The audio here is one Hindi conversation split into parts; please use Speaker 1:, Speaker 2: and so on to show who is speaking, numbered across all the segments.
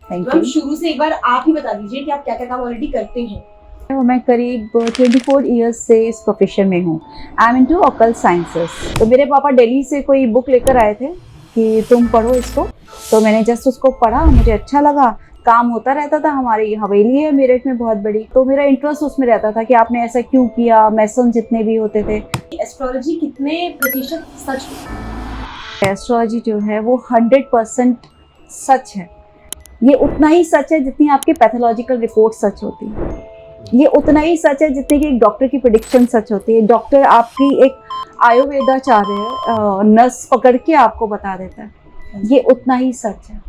Speaker 1: Thank
Speaker 2: ma'am
Speaker 1: you.
Speaker 2: शुरू से एक बार आप ही बता दीजिए कि आप क्या क्या काम ऑलरेडी करते हैं।
Speaker 1: मैं करीब 24 ईयर्स से इस प्रोफेशन में हूँ। I am into occult sciences. तो मेरे पापा दिल्ली से कोई बुक लेकर आए थे कि तुम पढ़ो इसको, तो मैंने जस्ट उसको पढ़ा, मुझे अच्छा लगा। काम होता रहता था, हमारी हवेली है मेरठ में बहुत बड़ी, तो मेरा इंटरेस्ट उसमें रहता था कि आपने ऐसा क्यों किया। मैसन जितने भी होते थे।
Speaker 2: एस्ट्रोलॉजी कितने प्रतिशत सच है?
Speaker 1: एस्ट्रोलॉजी जो है वो 100% सच है। ये उतना ही सच है जितनी आपकी पैथोलॉजिकल रिपोर्ट सच होती है। ये उतना ही सच है जितनी कि एक डॉक्टर की प्रेडिक्शन सच होती है। डॉक्टर आपकी एक आयुर्वेदाचार्य नस पकड़ के आपको बता देता है, ये उतना ही सच है।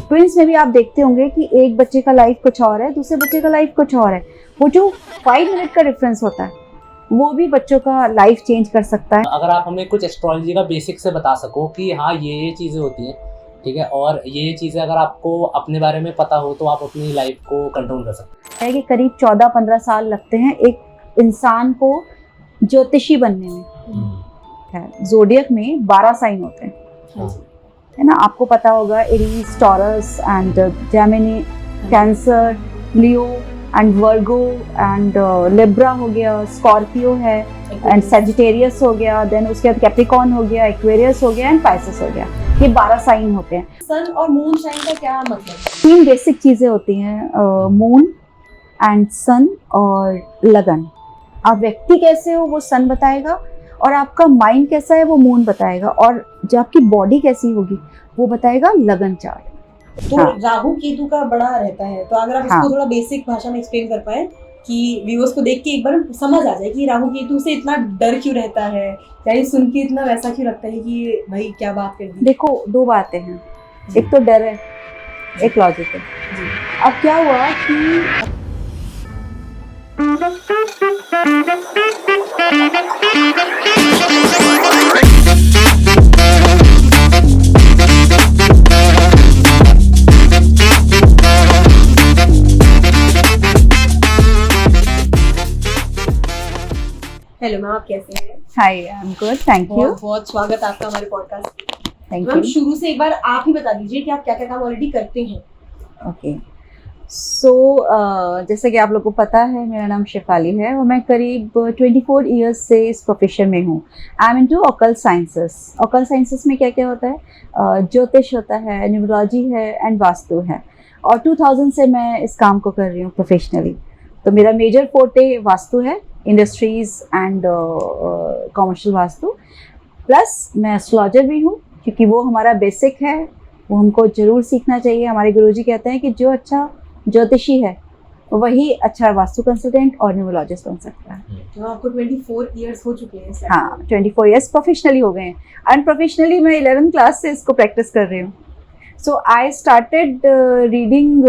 Speaker 1: ट्विंस में भी आप देखते होंगे कि एक बच्चे का लाइफ कुछ और है, दूसरे बच्चे का लाइफ कुछ और है। वो जो 5 मिनट का डिफरेंस होता है वो भी बच्चों का लाइफ चेंज कर सकता है।
Speaker 3: अगर आप हमें कुछ एस्ट्रोलॉजी का बेसिक से बता सको कि हाँ ये चीज़ें होती हैं, ठीक है, और ये चीज़ें अगर आपको अपने बारे में पता हो तो आप अपनी लाइफ को कंट्रोल कर सकते
Speaker 1: है कि करीब 14-15 साल लगते हैं एक इंसान को ज्योतिषी बनने में। है जोडियक में 12 साइन होते हैं, है ना। आपको पता होगा Aries, taurus and Gemini, cancer, Leo and Virgo and Libra हो गया, स्कॉर्पियो है एंड सेजिटेरियस हो गया, देन उसके बाद कैप्रिकॉर्न हो गया, एक्वेरियस हो गया एंड पाइसेस हो गया। ये 12 साइन होते हैं।
Speaker 2: सन और मून साइन का क्या मतलब?
Speaker 1: 3 बेसिक चीजें होती हैं, मून एंड सन और लगन। आप व्यक्ति कैसे हो वो सन बताएगा, और आपका माइंड कैसा है वो मून बताएगा, और जो आपकी बॉडी कैसी होगी वो बताएगा लगन चार्ट।
Speaker 2: तो
Speaker 1: हाँ।
Speaker 2: राहु केतु का बड़ा रहता है, तो अगर आप
Speaker 1: हाँ।
Speaker 2: इसको थोड़ा बेसिक भाषा में एक्सप्लेन कर पाए कि व्यूअर्स को देख के एक बार समझ आ जाए कि राहु केतु से इतना डर क्यों रहता है, या ये सुन के इतना वैसा क्यों लगता है कि भाई क्या बात कर दी।
Speaker 1: देखो 2 बातें हैं, एक तो डर है, एक लॉजिक है। अब क्या हुआ कि
Speaker 2: हेलो मैम, आप कैसे हैं?
Speaker 1: Hi, I am good, thank you.
Speaker 2: बहुत बहुत स्वागत आपका हमारे पॉडकास्ट।
Speaker 1: Thank
Speaker 2: ma'am
Speaker 1: you.
Speaker 2: शुरू से एक बार आप ही बता दीजिए कि आप क्या क्या काम ऑलरेडी करते हैं।
Speaker 1: ओके, सो जैसे कि आप लोग को पता है, मेरा नाम शेफाली है और मैं करीब 24 ईयर्स से इस प्रोफेशन में हूँ। I am into occult sciences. Occult sciences में क्या क्या होता है, ज्योतिष होता है, न्यूमरोलॉजी है एंड वास्तु है। और 2000 से मैं इस काम को कर रही हूँ प्रोफेशनली। तो मेरा मेजर फोर्टे वास्तु है, industries and commercial vastu, plus मैं एस्ट्रोलॉजर भी हूँ, क्योंकि वो हमारा बेसिक है, वो हमको जरूर सीखना चाहिए। हमारे गुरुजी कहते हैं कि जो अच्छा ज्योतिषी है वही अच्छा वास्तु कंसल्टेंट और न्यूमरोलॉजिस्ट बन सकता है।
Speaker 2: तो आपको 24 इयर्स हो चुके हैं।
Speaker 1: हाँ, 24 ईयर्स प्रोफेशनली हो गए हैं। अनप्रोफेशनली मैं 11th क्लास से इसको प्रैक्टिस कर रही हूँ। सो आई स्टार्टेड रीडिंग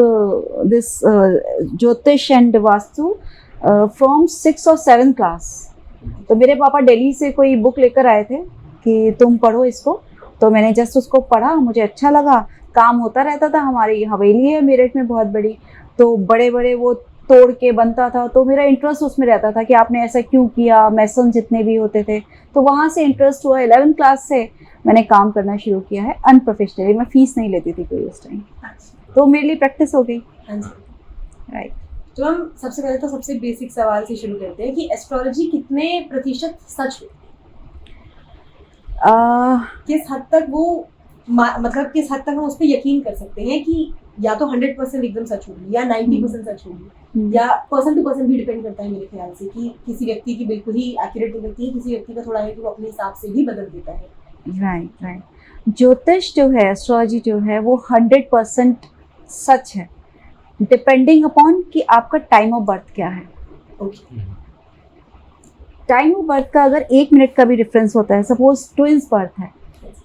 Speaker 1: दिस ज्योतिष एंड वास्तु फ्रॉम 6th और 7th क्लास। तो मेरे पापा दिल्ली से कोई बुक लेकर आए थे कि तुम पढ़ो इसको, तो मैंने जस्ट उसको पढ़ा, मुझे अच्छा लगा। काम होता रहता था, हमारी हवेली है मेरठ में बहुत बड़ी, तो बड़े बड़े वो तोड़ के बनता था, तो मेरा इंटरेस्ट उसमें रहता था कि आपने ऐसा क्यों किया। मैसन जितने भी होते थे, तो वहाँ से इंटरेस्ट हुआ। 11th क्लास से मैंने काम करना शुरू किया है अनप्रोफेशनली। मैं फीस नहीं लेती थी कोई उस टाइम, तो मेरे लिए प्रैक्टिस हो गई। राइट।
Speaker 2: तो हम सबसे पहले तो सबसे बेसिक सवाल से शुरू करते हैं कि एस्ट्रोलॉजी कितने प्रतिशत सच है? किस हद तक वो मतलब किस हद तक हम उस पर यकीन कर सकते हैं कि या तो 100% एकदम सच होगी, या 90% सच होगी, या पर्सन टू पर्सन भी डिपेंड करता है मेरे ख्याल से, कि किसी व्यक्ति की बिल्कुल ही एक्यूरेट निकलती है, किसी व्यक्ति का थोड़ा है कि वो अपने हिसाब से भी बदल देता है।
Speaker 1: Right right. ज्योतिष जो है, एस्ट्रोलॉजी जो है वो 100% सच है, डिपेंडिंग अपॉन कि आपका टाइम ऑफ बर्थ क्या है। टाइम ऑफ बर्थ का अगर 1 मिनट का भी डिफरेंस होता है, सपोज ट्विंस बर्थ है,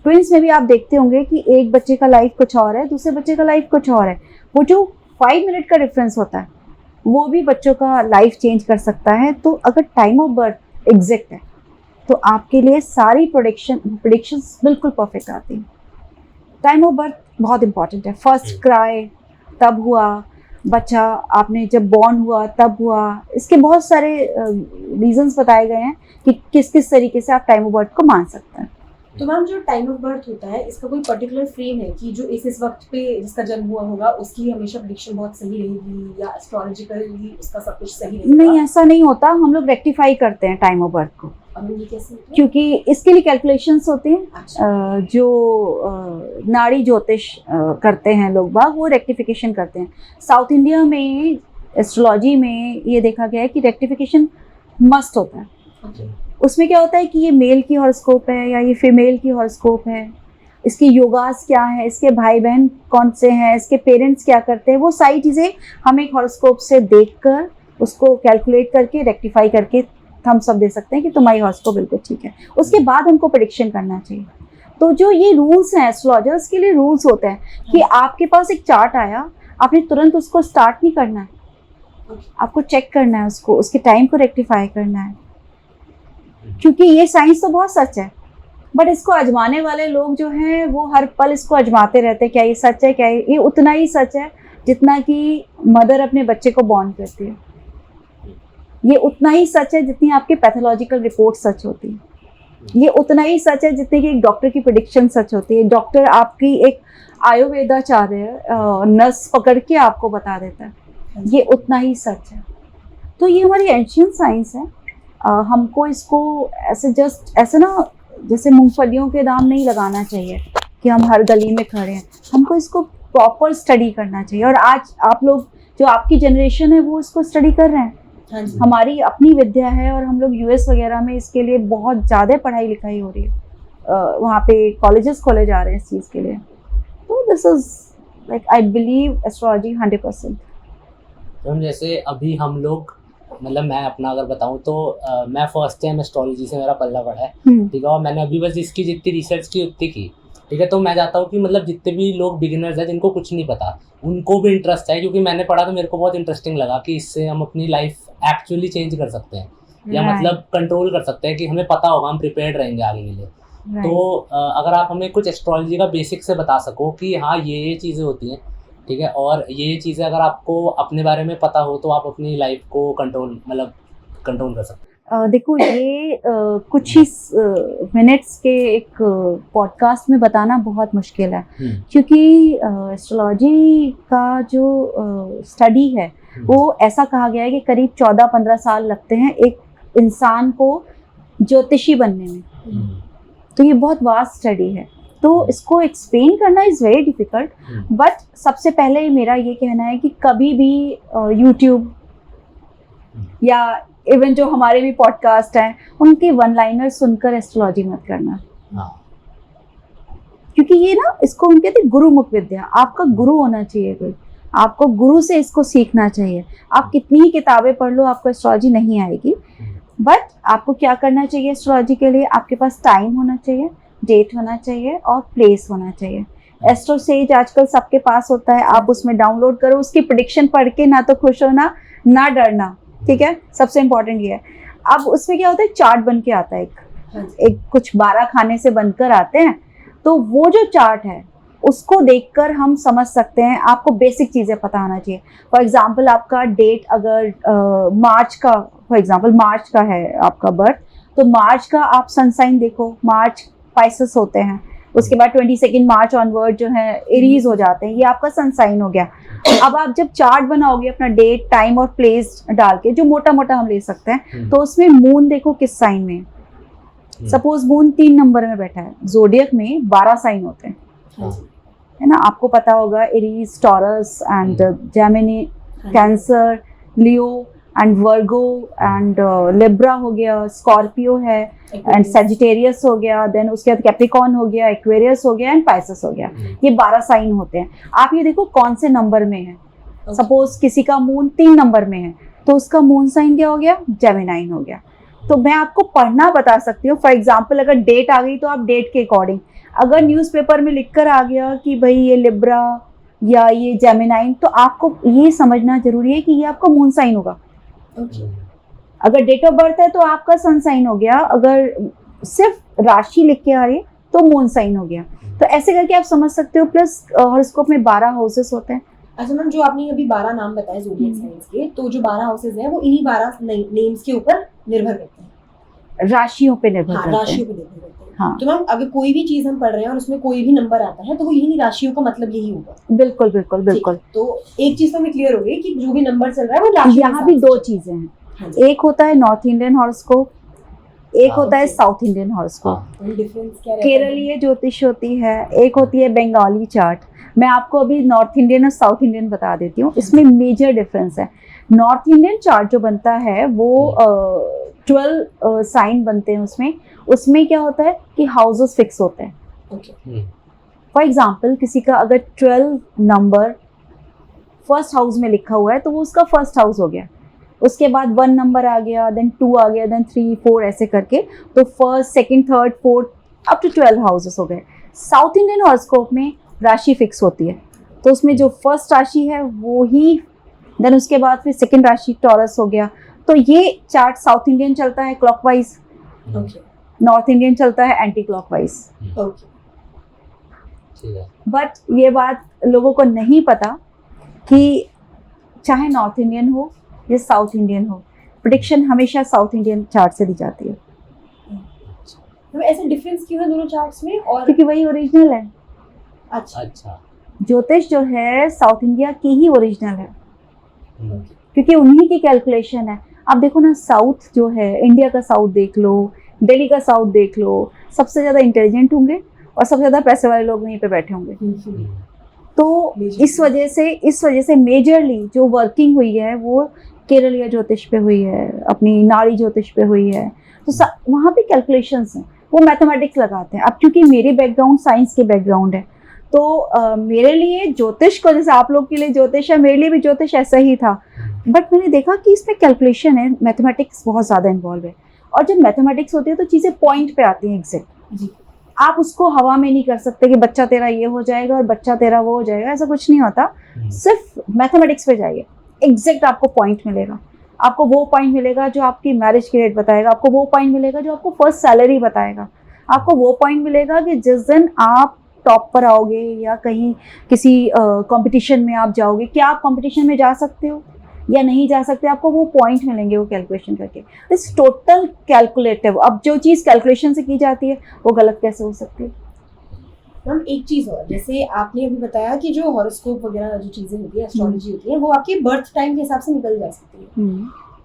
Speaker 1: ट्विंस में भी आप देखते होंगे कि एक बच्चे का लाइफ कुछ और है, दूसरे बच्चे का लाइफ कुछ और है। वो जो 5 मिनट का डिफरेंस होता है वो भी बच्चों का लाइफ चेंज कर सकता है। तो अगर टाइम ऑफ बर्थ एग्जैक्ट है तो आपके लिए सारी प्रेडिक्शंस बिल्कुल परफेक्ट आती हैं। टाइम ऑफ बर्थ बहुत इंपॉर्टेंट है। फर्स्ट क्राई तब हुआ, बच्चा आपने जब बॉर्न हुआ तब हुआ। इसके बहुत सारे रीजंस बताए गए हैं कि किस किस तरीके से आप टाइम ऑफ बर्थ को मान सकते हैं।
Speaker 2: तो मैम जो टाइम ऑफ बर्थ होता है इसका कोई पर्टिकुलर फ्रेम है कि जो इस वक्त पे जिसका जन्म हुआ होगा उसकी हमेशा प्रेडिक्शन बहुत सही रहेगी या एस्ट्रोलॉजिकली उसका सब कुछ सही रहेगा?
Speaker 1: नहीं, ऐसा नहीं होता। हम लोग रेक्टिफाई करते हैं टाइम ऑफ बर्थ को,
Speaker 2: अब ये कैसे होता है?
Speaker 1: क्योंकि इसके लिए कैलकुलेशंस होते हैं।
Speaker 2: अच्छा।
Speaker 1: जो नाड़ी ज्योतिष करते हैं लोग बाग, वो रेक्टिफिकेशन करते हैं। साउथ इंडिया में एस्ट्रोलॉजी में ये देखा गया है कि रेक्टिफिकेशन मस्ट होता है।
Speaker 2: Okay.
Speaker 1: उसमें क्या होता है कि ये मेल की हॉरोस्कोप है या ये फीमेल की हॉरोस्कोप है, इसके योगास क्या है, इसके भाई बहन कौन से हैं, इसके पेरेंट्स क्या करते हैं, वो सारी चीज़ें हम एक हॉरोस्कोप से देखकर उसको कैलकुलेट करके रेक्टिफाई करके हम सब दे सकते हैं कि तुम्हारी हॉरोस्कोप बिल्कुल ठीक है। उसके बाद हमको प्रेडिक्शन करना चाहिए। तो जो ये रूल्स हैं, एस्ट्रोलॉजर्स के लिए रूल्स होते हैं कि आपके पास एक चार्ट आया, आपने तुरंत उसको स्टार्ट नहीं करना है, आपको चेक करना है उसको, उसके टाइम को रेक्टिफाई करना है। क्योंकि ये साइंस तो बहुत सच है, बट इसको आजमाने वाले लोग जो हैं वो हर पल इसको आजमाते रहते हैं। क्या ये सच है? क्या ये उतना ही सच है जितना कि मदर अपने बच्चे को बॉर्न करती है। ये उतना ही सच है जितनी आपकी पैथोलॉजिकल रिपोर्ट सच होती है। ये उतना ही सच है जितनी कि एक डॉक्टर की प्रेडिक्शन सच होती है। डॉक्टर आपकी एक आयुर्वेदाचार्य नस पकड़ के आपको बता देता है, ये उतना ही सच है। तो ये हमारी एंशियंट साइंस है। हमको इसको ऐसे जस्ट ऐसे ना जैसे मूंगफलियों के दाम नहीं लगाना चाहिए कि हम हर गली में खड़े हैं। हमको इसको प्रॉपर स्टडी करना चाहिए। और आज आप लोग, जो आपकी जनरेशन है, वो इसको स्टडी कर रहे हैं।
Speaker 2: हाँ जी।
Speaker 1: हमारी अपनी विद्या है और हम लोग यूएस वगैरह में इसके लिए बहुत ज़्यादा पढ़ाई लिखाई हो रही है। वहाँ पे कॉलेजेस खोले जा रहे हैं इस चीज़ के लिए। तो this is like I believe astrology 100%।
Speaker 3: तो जैसे अभी हम लोग, मतलब मैं अपना अगर बताऊं तो मैं फर्स्ट टाइम एस्ट्रोलॉजी से मेरा पल्ला पड़ा है, ठीक है। और मैंने अभी बस इसकी जितनी रिसर्च की उतनी की, ठीक है। तो मैं चाहता हूँ कि मतलब जितने भी लोग बिगिनर्स हैं जिनको कुछ नहीं पता, उनको भी इंटरेस्ट है, क्योंकि मैंने पढ़ा तो मेरे को बहुत इंटरेस्टिंग लगा कि इससे हम अपनी लाइफ एक्चुअली चेंज कर सकते हैं या मतलब कंट्रोल कर सकते हैं कि हमें पता होगा, हम प्रिपेयर्ड रहेंगे आगे के लिए। तो अगर आप हमें कुछ एस्ट्रोलॉजी का बेसिक से बता सको कि हाँ ये चीज़ें होती हैं, ठीक है, और ये चीज़ें अगर आपको अपने बारे में पता हो तो आप अपनी लाइफ को कंट्रोल कर सकते हैं।
Speaker 1: देखो, ये कुछ ही मिनट्स के एक पॉडकास्ट में बताना बहुत मुश्किल है, क्योंकि एस्ट्रोलॉजी का जो स्टडी है वो ऐसा कहा गया है कि करीब 14-15 साल लगते हैं एक इंसान को ज्योतिषी बनने में। तो ये बहुत वास्ट स्टडी है, तो इसको एक्सप्लेन करना इज़ वेरी डिफ़िकल्ट। बट सबसे पहले मेरा ये कहना है कि कभी भी यूट्यूब या इवन जो हमारे भी पॉडकास्ट हैं उनके वन लाइनर सुनकर एस्ट्रोलॉजी मत करना। क्योंकि ये ना, इसको हम कहते हैं गुरुमुख विद्या। आपका गुरु होना चाहिए कोई, आपको गुरु से इसको सीखना चाहिए। आप कितनी ही किताबें पढ़ लो, आपको एस्ट्रोलॉजी नहीं आएगी। बट आपको क्या करना चाहिए एस्ट्रोलॉजी के लिए? आपके पास टाइम होना चाहिए, डेट होना चाहिए और प्लेस होना चाहिए। एस्ट्रो सेज आजकल सबके पास होता है, आप उसमें डाउनलोड करो, उसकी प्रेडिक्शन पढ़ के ना तो खुश होना ना डरना, ठीक है। सबसे इम्पोर्टेंट ये है। अब उसमें क्या होता है, चार्ट बन के आता है, एक कुछ 12 खाने से बनकर आते हैं। तो वो जो चार्ट है उसको देखकर हम समझ सकते हैं। आपको बेसिक चीज़ें पता होना चाहिए। फॉर एग्जांपल आपका डेट अगर मार्च का, फॉर एग्जांपल मार्च का है आपका बर्थ, तो मार्च का आप सन साइन देखो। मार्च पाइसेस होते हैं, उसके बाद 22 मार्च ऑनवर्ड जो है एरीज हो जाते हैं। ये आपका सन साइन हो गया। अब आप जब चार्ट बनाओगे अपना डेट, टाइम और प्लेस डाल के, जो मोटा मोटा हम ले सकते हैं, तो उसमें मून देखो किस साइन में। सपोज मून 3 नंबर में बैठा है। जोडियक में 12 साइन होते हैं, है ना। आपको पता होगा Aries, taurus and Gemini, cancer, Leo and Virgo and Libra हो गया, स्कॉर्पियो है एंड सेजिटेरियस हो गया, देन उसके बाद कैप्रिकॉर्न हो गया, एक्वेरियस हो गया एंड पाइसेस हो गया। ये 12 साइन होते हैं। आप ये देखो कौन से नंबर में है। सपोज किसी का मून 3 नंबर में है तो उसका मून साइन क्या हो गया? जेमिनाइन हो गया। तो मैं आपको पढ़ना बता सकती हूँ। फॉर एग्जाम्पल अगर डेट आ गई तो आप डेट के अकॉर्डिंग, अगर न्यूज़पेपर में लिखकर आ गया कि भाई ये लिब्रा या ये जेमिनाइन, तो आपको ये समझना जरूरी है कि ये आपका मून साइन होगा। अगर डेट ऑफ बर्थ है तो आपका सन साइन हो गया, अगर सिर्फ राशि लिख के आ रही है तो मून साइन हो गया। तो ऐसे करके आप समझ सकते हो। प्लस हॉरोस्कोप में 12 हाउसेस होते हैं।
Speaker 2: अच्छा मैम, जो आपने अभी 12 नाम बताए ज़ोडिएक साइंस के, तो जो 12 हाउसेज हैं वो इन्हीं 12 नेम्स के ऊपर निर्भर करते हैं,
Speaker 1: राशियों पे निर्भर करते हैं।
Speaker 2: राशियों पे निर्भर करते हैं।
Speaker 1: हाँ
Speaker 2: तो मैम अगर कोई भी चीज हम पढ़ रहे हैं और उसमें कोई भी नंबर आता है तो वो यही राशियों का मतलब यही होगा।
Speaker 1: बिल्कुल बिल्कुल बिल्कुल।
Speaker 2: ठीक, तो एक चीज तो हमें क्लियर हो गई कि जो भी नंबर चल रहा है वो राशि के
Speaker 1: यहाँ
Speaker 2: हिसाब
Speaker 1: भी
Speaker 2: से
Speaker 1: दो
Speaker 2: चल
Speaker 1: चीजें हैं,
Speaker 2: रहा है। हाँ
Speaker 1: एक होता है नॉर्थ इंडियन हॉरोस्कोप, एक
Speaker 3: हाँ,
Speaker 1: होता है
Speaker 2: okay.
Speaker 1: South Indian horoscope.
Speaker 3: हाँ,
Speaker 2: डिफरेंस क्या रहता है?
Speaker 1: केरलीय ज्योतिष होती है, एक होती है बंगाली चार्ट। मैं आपको अभी नॉर्थ इंडियन और साउथ इंडियन बता देती हूँ, इसमें मेजर डिफरेंस है। नॉर्थ इंडियन चार्ट जो बनता है वो 12 साइन बनते हैं उसमें। उसमें क्या होता है कि हाउसेस फिक्स होते हैं।
Speaker 2: Okay.
Speaker 1: फॉर एग्जाम्पल किसी का अगर 12 नंबर फर्स्ट हाउस में लिखा हुआ है तो वो उसका फर्स्ट हाउस हो गया, उसके बाद 1 नंबर आ गया, देन 2 आ गया, देन 3 4 ऐसे करके, तो first second third fourth up to 12 houses हो गए। साउथ इंडियन हॉरोस्कोप में राशि फिक्स होती है, तो उसमें जो फर्स्ट राशि है वो ही, देन उसके बाद फिर सेकंड राशि टॉरस हो गया। तो ये चार्ट साउथ इंडियन चलता है क्लॉकवाइज,
Speaker 2: Okay.
Speaker 1: नॉर्थ इंडियन चलता है एंटी क्लॉकवाइज।
Speaker 2: Okay.
Speaker 3: ठीक है।
Speaker 1: बट ये बात लोगों को नहीं पता कि चाहे नॉर्थ इंडियन हो या साउथ इंडियन हो, प्रेडिक्शन हमेशा साउथ इंडियन चार्ट से दी जाती है,
Speaker 2: तो ऐसा डिफरेंस क्यों है दोनों चार्ट्स में? और
Speaker 1: क्योंकि वही ओरिजिनल है।
Speaker 2: अच्छा,
Speaker 3: अच्छा।
Speaker 1: ज्योतिष जो है साउथ इंडिया की ही ओरिजिनल है,
Speaker 3: हम्म,
Speaker 1: क्योंकि उन्हीं की कैलकुलेशन है। आप देखो ना, साउथ जो है, इंडिया का साउथ देख लो, दिल्ली का साउथ देख लो, सबसे ज़्यादा इंटेलिजेंट होंगे और सबसे ज़्यादा पैसे वाले लोग वहीं पे बैठे होंगे। तो इस वजह से मेजरली जो वर्किंग हुई है वो केरलीय ज्योतिष पे हुई है, अपनी नाड़ी ज्योतिष पे हुई है। तो वहाँ पे कैलकुलेशंस हैं, वो मैथमेटिक्स लगाते हैं। अब क्योंकि मेरे बैकग्राउंड साइंस के बैकग्राउंड है, तो मेरे लिए ज्योतिष को, जैसे आप लोग के लिए ज्योतिष है, मेरे लिए भी ज्योतिष ऐसा ही था। बट मैंने देखा कि इसमें कैलकुलेशन है, मैथमेटिक्स बहुत ज़्यादा इन्वॉल्व है। और जब मैथमेटिक्स होती है तो चीज़ें पॉइंट पे आती हैं एग्जैक्ट।
Speaker 2: जी।
Speaker 1: आप उसको हवा में नहीं कर सकते कि बच्चा तेरा ये हो जाएगा और बच्चा तेरा वो हो जाएगा, ऐसा कुछ नहीं होता। सिर्फ मैथमेटिक्स पे जाइए, एग्जैक्ट आपको पॉइंट मिलेगा। आपको वो पॉइंट मिलेगा जो आपकी मैरिज की डेट बताएगा, आपको वो पॉइंट मिलेगा जो आपको फर्स्ट सैलरी बताएगा, आपको वो पॉइंट मिलेगा कि जिस दिन आप टॉप पर आओगे या कहीं किसी कंपटीशन में आप जाओगे, क्या आप कंपटीशन में जा सकते हो या नहीं जा सकते, आपको वो पॉइंट मिलेंगे वो कैलकुलेशन करके। This total calculative. अब जो चीज़ कैलकुलेशन से की जाती है वो गलत कैसे हो सकती है?
Speaker 2: मैम एक चीज और, जैसे आपने अभी बताया कि जो हॉरोस्कोप वगैरह जो चीजें होती है, एस्ट्रोलॉजी होती है, वो आपके बर्थ टाइम के हिसाब से निकल जा सकती है।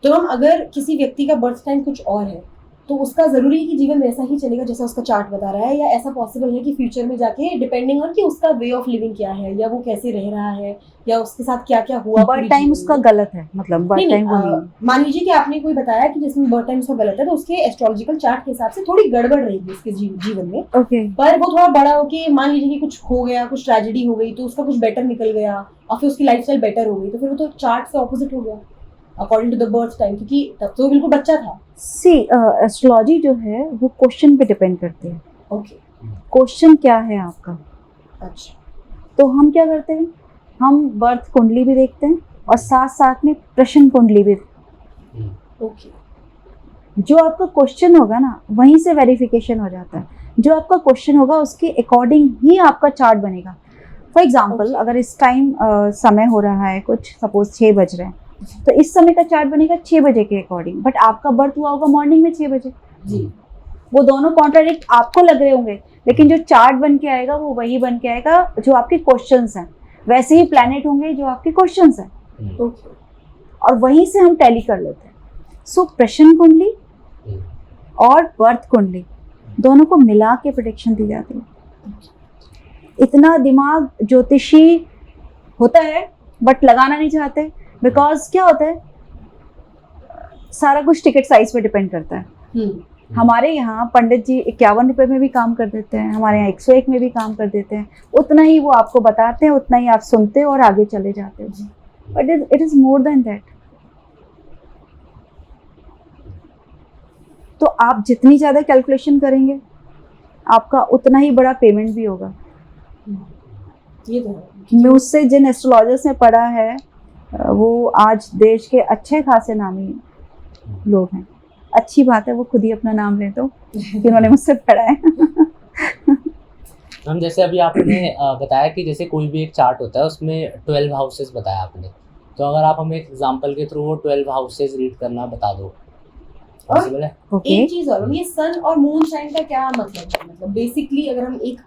Speaker 2: तो हम अगर किसी व्यक्ति का बर्थ टाइम कुछ और है तो उसका जरूरी है कि जीवन वैसा ही चलेगा जैसा उसका चार्ट बता रहा है, या ऐसा पॉसिबल है कि फ्यूचर में जाके डिपेंडिंग ऑन कि उसका वे ऑफ लिविंग क्या है, या वो कैसे रह रहा है, या उसके साथ क्या क्या हुआ,
Speaker 1: बर्थ टाइम उसका गलत है, मतलब बर्थ टाइम वो नहीं।
Speaker 2: मान लीजिए कि आपने कोई बताया कि जिसमें बर्थ टाइम उसका गलत है, तो उसके एस्ट्रोलॉजिकल चार्ट के हिसाब से थोड़ी गड़बड़ रहेगी उसके जीवन में।
Speaker 1: ओके।
Speaker 2: पर वो थोड़ा बड़ा होके मान लीजिए कि कुछ हो गया, कुछ ट्रेजेडी हो गई, तो उसका कुछ बेटर निकल गया और फिर उसकी लाइफस्टाइल बेटर हो गई, तो फिर वो तो चार्ट से ऑपोजिट हो गया according to the birth time, क्योंकि तब तो बिल्कुल बच्चा था।
Speaker 1: सी एस्ट्रोलॉजी जो है वो क्वेश्चन पे डिपेंड करती है।
Speaker 2: ओके।
Speaker 1: क्वेश्चन क्या है आपका,
Speaker 2: अच्छा।
Speaker 1: तो हम क्या करते हैं, हम बर्थ कुंडली भी देखते हैं और साथ साथ में प्रश्न कुंडली भी।
Speaker 2: ओके।
Speaker 1: जो आपका क्वेश्चन होगा ना वहीं से वेरिफिकेशन हो जाता है। जो आपका क्वेश्चन होगा उसके अकॉर्डिंग ही आपका चार्ट बनेगा। For example
Speaker 2: Okay.
Speaker 1: अगर इस टाइम समय हो रहा है कुछ, सपोज 6 बज रहे हैं, तो इस समय का चार्ट बनेगा 6 बजे के अकॉर्डिंग, बट आपका बर्थ हुआ होगा मॉर्निंग में 6 बजे।
Speaker 2: जी।
Speaker 1: वो दोनों कॉन्ट्राडिक्ट आपको लग रहे होंगे, लेकिन जो चार्ट बन के आएगा वो वही बन के आएगा जो आपके क्वेश्चंस हैं। वैसे ही प्लैनेट होंगे जो आपके क्वेश्चंस हैं,
Speaker 2: ओके।
Speaker 1: और वहीं से हम टैली कर लेते हैं। सो प्रश्न कुंडली और बर्थ कुंडली दोनों को मिला के प्रेडिक्शन दी जाती है। इतना दिमाग ज्योतिषी होता है बट लगाना नहीं चाहते, बिकॉज क्या होता है, सारा कुछ टिकट साइज पे डिपेंड करता है। हमारे यहाँ पंडित जी 51 रुपये में भी काम कर देते हैं, हमारे यहाँ 101 में भी काम कर देते हैं। उतना ही वो आपको बताते हैं, उतना ही आप सुनते हो और आगे चले जाते हो। But it is more than that. तो आप जितनी ज़्यादा कैलकुलेशन करेंगे आपका उतना ही बड़ा पेमेंट भी होगा।
Speaker 2: ये तो है।
Speaker 1: मुझसे जिन एस्ट्रोलॉजर्स ने पढ़ा है वो आज देश के अच्छे खासे नामी लोग हैं। अच्छी बात है वो खुद ही अपना नाम ले दो कि उन्होंने मुझसे पढ़ा है।
Speaker 3: मैम जैसे अभी आपने बताया कि जैसे कोई भी एक चार्ट होता है उसमें 12 हाउसेस बताया आपने, तो अगर आप हमें एक एग्जांपल के थ्रू वो 12 हाउसेस रीड करना बता दो। पॉसिबल है।
Speaker 1: ओके
Speaker 2: एक चीज और, ये सन और मून साइन का क्या मतलब है? मतलब बेसिकली अगर हम एक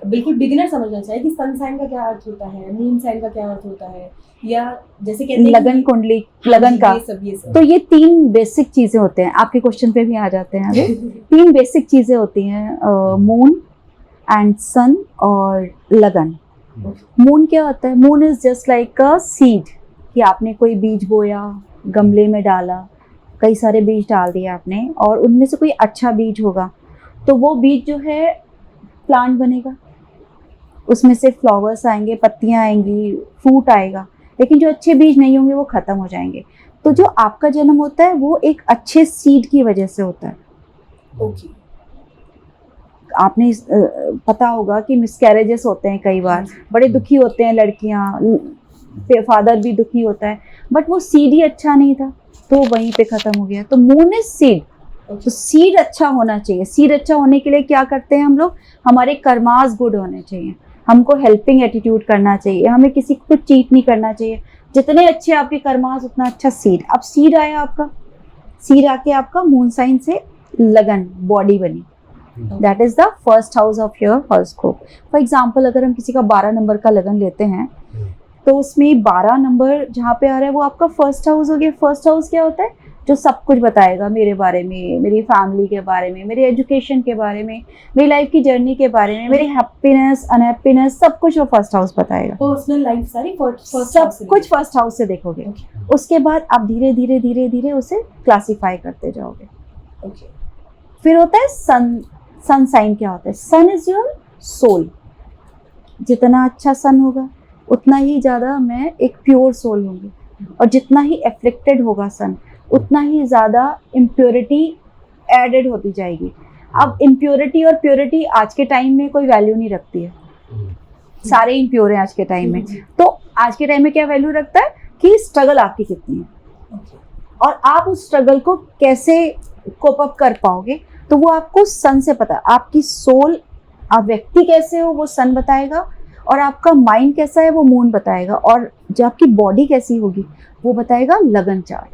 Speaker 2: बिल्कुल बिगिनर समझना चाहे कि सन साइन का क्या अर्थ होता है, मून साइन का क्या अर्थ होता है, या जैसे कहते हैं
Speaker 1: लगन कुंडली, लगन का,
Speaker 2: ये सब
Speaker 1: तो ये 3 बेसिक चीजें होते हैं। आपके क्वेश्चन पे भी आ जाते हैं अभी। 3 बेसिक चीजें होती हैं, मून एंड सन और लगन। मून क्या होता है? Moon is just like a seed, कि आपने कोई बीज बोया, गमले में डाला, कई सारे बीज डाल दिए आपने, और उनमें से कोई अच्छा बीज होगा तो वो बीज जो है प्लांट बनेगा, उसमें से फ्लावर्स आएंगे, पत्तियां आएंगी, फ्रूट आएगा। लेकिन जो अच्छे बीज नहीं होंगे वो खत्म हो जाएंगे। तो जो आपका जन्म होता है वो एक अच्छे सीड की वजह से होता है।
Speaker 2: ओके।
Speaker 1: आपने पता होगा कि मिसकैरेजेस होते हैं कई बार, बड़े दुखी होते हैं लड़कियां, फादर भी दुखी होता है, बट वो सीड ही अच्छा नहीं था तो वहीं पे खत्म हो गया। तो मून इज सीड, तो सीड अच्छा होना चाहिए। सीड अच्छा होने के लिए क्या करते हैं हम लोग? हमारे कर्मास गुड होने चाहिए, हमको हेल्पिंग एटीट्यूड करना चाहिए, हमें किसी को चीट नहीं करना चाहिए। जितने अच्छे आपके कर्मास उतना अच्छा सीड। अब सीड आया आपका, सीड आके आपका मून साइन से लगन बॉडी बनी, that is the first house of your horoscope. For example अगर हम किसी का 12 नंबर का लगन लेते हैं तो उसमें 12 नंबर जहाँ पे आ रहा है वो आपका फर्स्ट हाउस हो गया। फर्स्ट हाउस क्या होता है? जो सब कुछ बताएगा मेरे बारे में, मेरी फैमिली के बारे में, मेरे एजुकेशन के बारे में, मेरी लाइफ की जर्नी के बारे में, मेरी हैप्पीनेस अनहैप्पीनेस, सब कुछ वो फर्स्ट हाउस बताएगा।
Speaker 2: पर्सनल लाइफ सारी
Speaker 1: सब कुछ फर्स्ट हाउस से देखोगे। उसके बाद आप धीरे धीरे धीरे धीरे उसे क्लासीफाई करते जाओगे।
Speaker 2: ओके।
Speaker 1: फिर होता है सन। सन साइन क्या होता है? सन इज योर सोल। जितना अच्छा सन होगा उतना ही ज़्यादा मैं एक प्योर सोल होंगी, और जितना ही एफ्लिक्टेड होगा सन उतना ही ज़्यादा इम्प्योरिटी एडेड होती जाएगी। अब इम्प्योरिटी और प्योरिटी आज के टाइम में कोई वैल्यू नहीं रखती है, सारे इम्प्योर हैं आज के टाइम में। तो आज के टाइम में क्या वैल्यू रखता है कि स्ट्रगल आपकी कितनी है और आप उस स्ट्रगल को कैसे कोप अप कर पाओगे, तो वो आपको सन से पता। आपकी सोल, आप व्यक्ति कैसे हो वो सन बताएगा, और आपका माइंड कैसा है वो मून बताएगा, और जो आपकी बॉडी कैसी होगी वो बताएगा लगन चार्ट।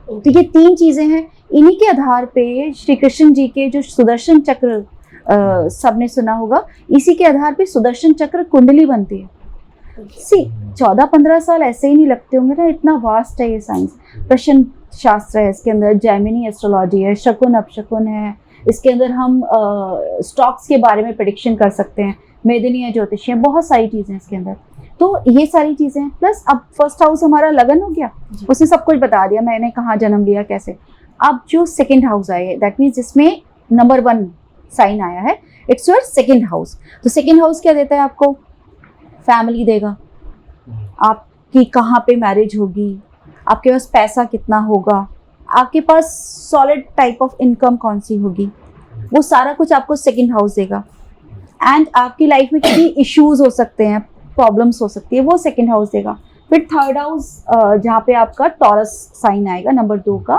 Speaker 1: तो ये 3 चीजें हैं। इन्हीं के आधार पे श्री कृष्ण जी के जो सुदर्शन चक्र सबने सुना होगा, इसी के आधार पे सुदर्शन चक्र कुंडली बनती है। सी 14-15 साल ऐसे ही नहीं लगते होंगे ना, इतना वास्ट है ये साइंस। प्रश्न शास्त्र है इसके अंदर, जैमिनी एस्ट्रोलॉजी है, शकुन अपशकुन है, इसके अंदर हम स्टॉक्स के बारे में प्रेडिक्शन कर सकते हैं, मेदिनी ज्योतिषी है, बहुत सारी चीज़ें इसके अंदर। तो ये सारी चीज़ें हैं। प्लस अब फर्स्ट हाउस हमारा लगन हो गया, उसने सब कुछ बता दिया, मैंने कहाँ जन्म लिया कैसे। अब जो सेकंड हाउस आए, दैट मीन्स जिसमें नंबर 1 साइन आया है, इट्स योर सेकंड हाउस। तो सेकंड हाउस क्या देता है आपको? फैमिली देगा, आपकी कहाँ पे मैरिज होगी, आपके पास पैसा कितना होगा, आपके पास सॉलिड टाइप ऑफ इनकम कौन सी होगी, वो सारा कुछ आपको सेकंड हाउस देगा। एंड आपकी लाइफ में कितनी इश्यूज हो सकते हैं, प्रॉब्लम्स हो सकती है, वो सेकंड हाउस देगा। फिर थर्ड हाउस जहाँ पे आपका टॉरस साइन आएगा नंबर 2 का,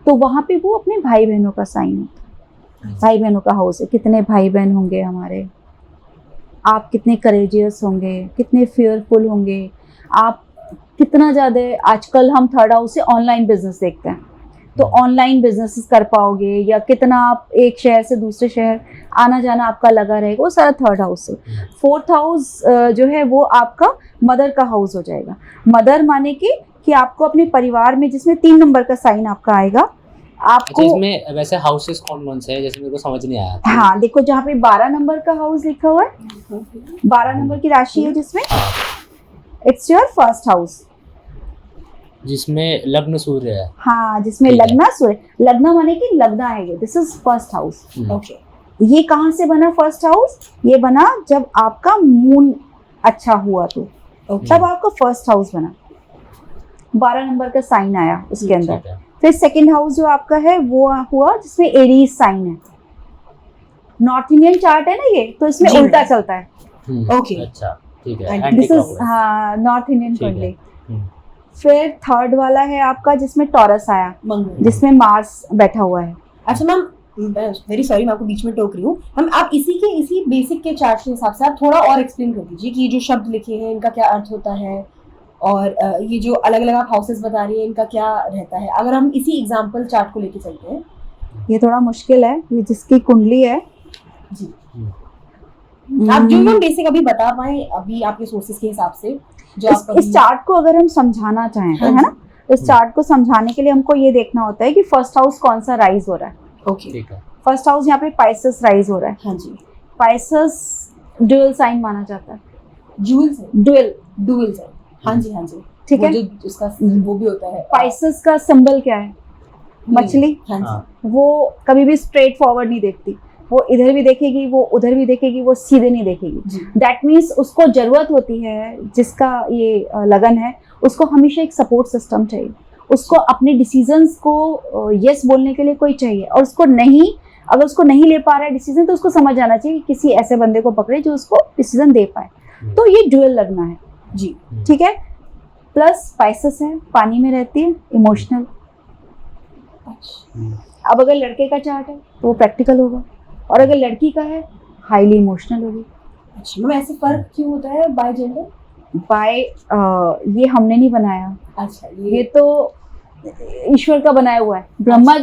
Speaker 1: तो वहाँ पे वो अपने भाई बहनों का साइन होता है। भाई बहनों का हाउस है, कितने भाई बहन होंगे हमारे, आप कितने करेजियस होंगे, कितने फेयरफुल होंगे, आप कितना ज़्यादा। आजकल हम थर्ड हाउस से ऑनलाइन बिजनेस देखते हैं, तो ऑनलाइन बिजनेस कर पाओगे, या कितना आप एक शहर से दूसरे शहर आना जाना आपका लगा रहेगा, वो सारा थर्ड हाउस से। फोर्थ हाउस जो है वो आपका मदर का हाउस हो जाएगा। मदर माने कि आपको अपने परिवार में, जिसमें 3 नंबर का साइन आपका आएगा, आपको
Speaker 3: अच्छा, इसमें वैसे हाउसेस कौन से हैं, जैसे मेरे को समझ नहीं आया।
Speaker 1: हाँ देखो, जहाँ पे 12 नंबर का हाउस लिखा हुआ है, 12 नंबर की राशि है जिसमें, इट्स योर फर्स्ट हाउस,
Speaker 3: जिसमें लग्न सूर्य है।
Speaker 1: हाँ, जिसमें
Speaker 3: ठीक है।
Speaker 1: लगना सूर्य, लगना माने कि लगना है, this is first house.
Speaker 2: Okay.
Speaker 1: ये कहाँ से बना फर्स्ट हाउस? ये बना जब आपका मून अच्छा हुआ, तो तब आपका फर्स्ट हाउस बना। 12 नंबर का साइन आया उसके अंदर।
Speaker 3: ठीक है।
Speaker 1: फिर सेकंड हाउस जो आपका है वो हुआ जिसमें एरीज साइन है। नॉर्थ इंडियन चार्ट है ना ये, तो इसमें
Speaker 2: जी।
Speaker 1: उल्टा चलता है।
Speaker 2: ओके।
Speaker 3: अच्छा, ठीक है।
Speaker 2: And
Speaker 1: this is
Speaker 3: Anti-clockwise।
Speaker 1: हाँ नॉर्थ इंडियन
Speaker 3: ठीक है।
Speaker 1: कुंडली।
Speaker 3: हम्म।
Speaker 1: फिर थर्ड वाला है आपका जिसमें टॉरस आया,
Speaker 2: मंगल।
Speaker 1: जिसमें मार्स बैठा हुआ है।
Speaker 2: अच्छा मैम, वेरी सॉरी मैं आपको बीच में टोक रही हूँ। हम आप इसी बेसिक के चार्ट के हिसाब से आप थोड़ा और एक्सप्लेन कर दीजिए कि ये जो शब्द लिखे हैं इनका क्या अर्थ होता है, और ये जो अलग अलग आप हाउसेस बता रही हैं इनका क्या रहता है। अगर हम इसी एग्जांपल चार्ट को लेके चलते हैं
Speaker 1: ये थोड़ा मुश्किल है, ये जिसकी कुंडली है।
Speaker 2: जी
Speaker 3: हम्म।
Speaker 2: आप जो हम बेसिक अभी बता पाए अभी आपके सोर्सेज के हिसाब से जो आप
Speaker 1: इस चार्ट को अगर हम समझाना चाहें तो,
Speaker 2: हाँ
Speaker 1: है ना, इस चार्ट को समझाने के लिए हमको ये देखना होता है कि फर्स्ट हाउस कौन सा राइज हो रहा है।
Speaker 2: ओके
Speaker 3: ठीक है।
Speaker 1: फर्स्ट हाउस यहाँ पे पाइसेस राइज हो रहा है।
Speaker 2: हाँ जी
Speaker 1: पाइसेस ड्यूअल साइन माना जाता है।
Speaker 2: जूल्स है
Speaker 1: ड्यूअल,
Speaker 2: डुअल है। हाँ जी हाँ जी
Speaker 1: ठीक
Speaker 2: वो
Speaker 1: है।
Speaker 2: जो उसका वो भी होता है
Speaker 1: पाइसेस का सिंबल क्या है? मछली।
Speaker 2: हाँ जी
Speaker 3: हाँ।
Speaker 1: वो कभी भी स्ट्रेट फॉरवर्ड नहीं देखती, वो इधर भी देखेगी, वो उधर भी देखेगी, वो सीधे नहीं देखेगी।
Speaker 2: जी
Speaker 1: दैट मीन्स उसको जरूरत होती है, जिसका ये लगन है, उसको हमेशा एक सपोर्ट सिस्टम चाहिए, उसको अपने डिसीजंस को यस बोलने के लिए कोई चाहिए, और उसको नहीं, अगर उसको नहीं ले पा रहा है डिसीजन तो उसको समझ जाना चाहिए कि किसी ऐसे बंदे को पकड़े जो उसको डिसीजन दे पाए। तो ये ड्यूअल लगना है,
Speaker 2: जी
Speaker 1: ठीक है। प्लस स्पाइसेस है, पानी में रहती है, इमोशनल।
Speaker 2: अच्छा
Speaker 1: अब अगर लड़के का चार्ट है तो वो प्रैक्टिकल होगा, और अगर लड़की का है हाईली इमोशनल होगी।
Speaker 2: अच्छा मैम ऐसे फर्क क्यों होता है बाय जेंडर?
Speaker 1: बाय ये हमने नहीं बनाया,
Speaker 2: अच्छा
Speaker 1: ये तो ईश्वर का बनाया हुआ है, ब्रह्मा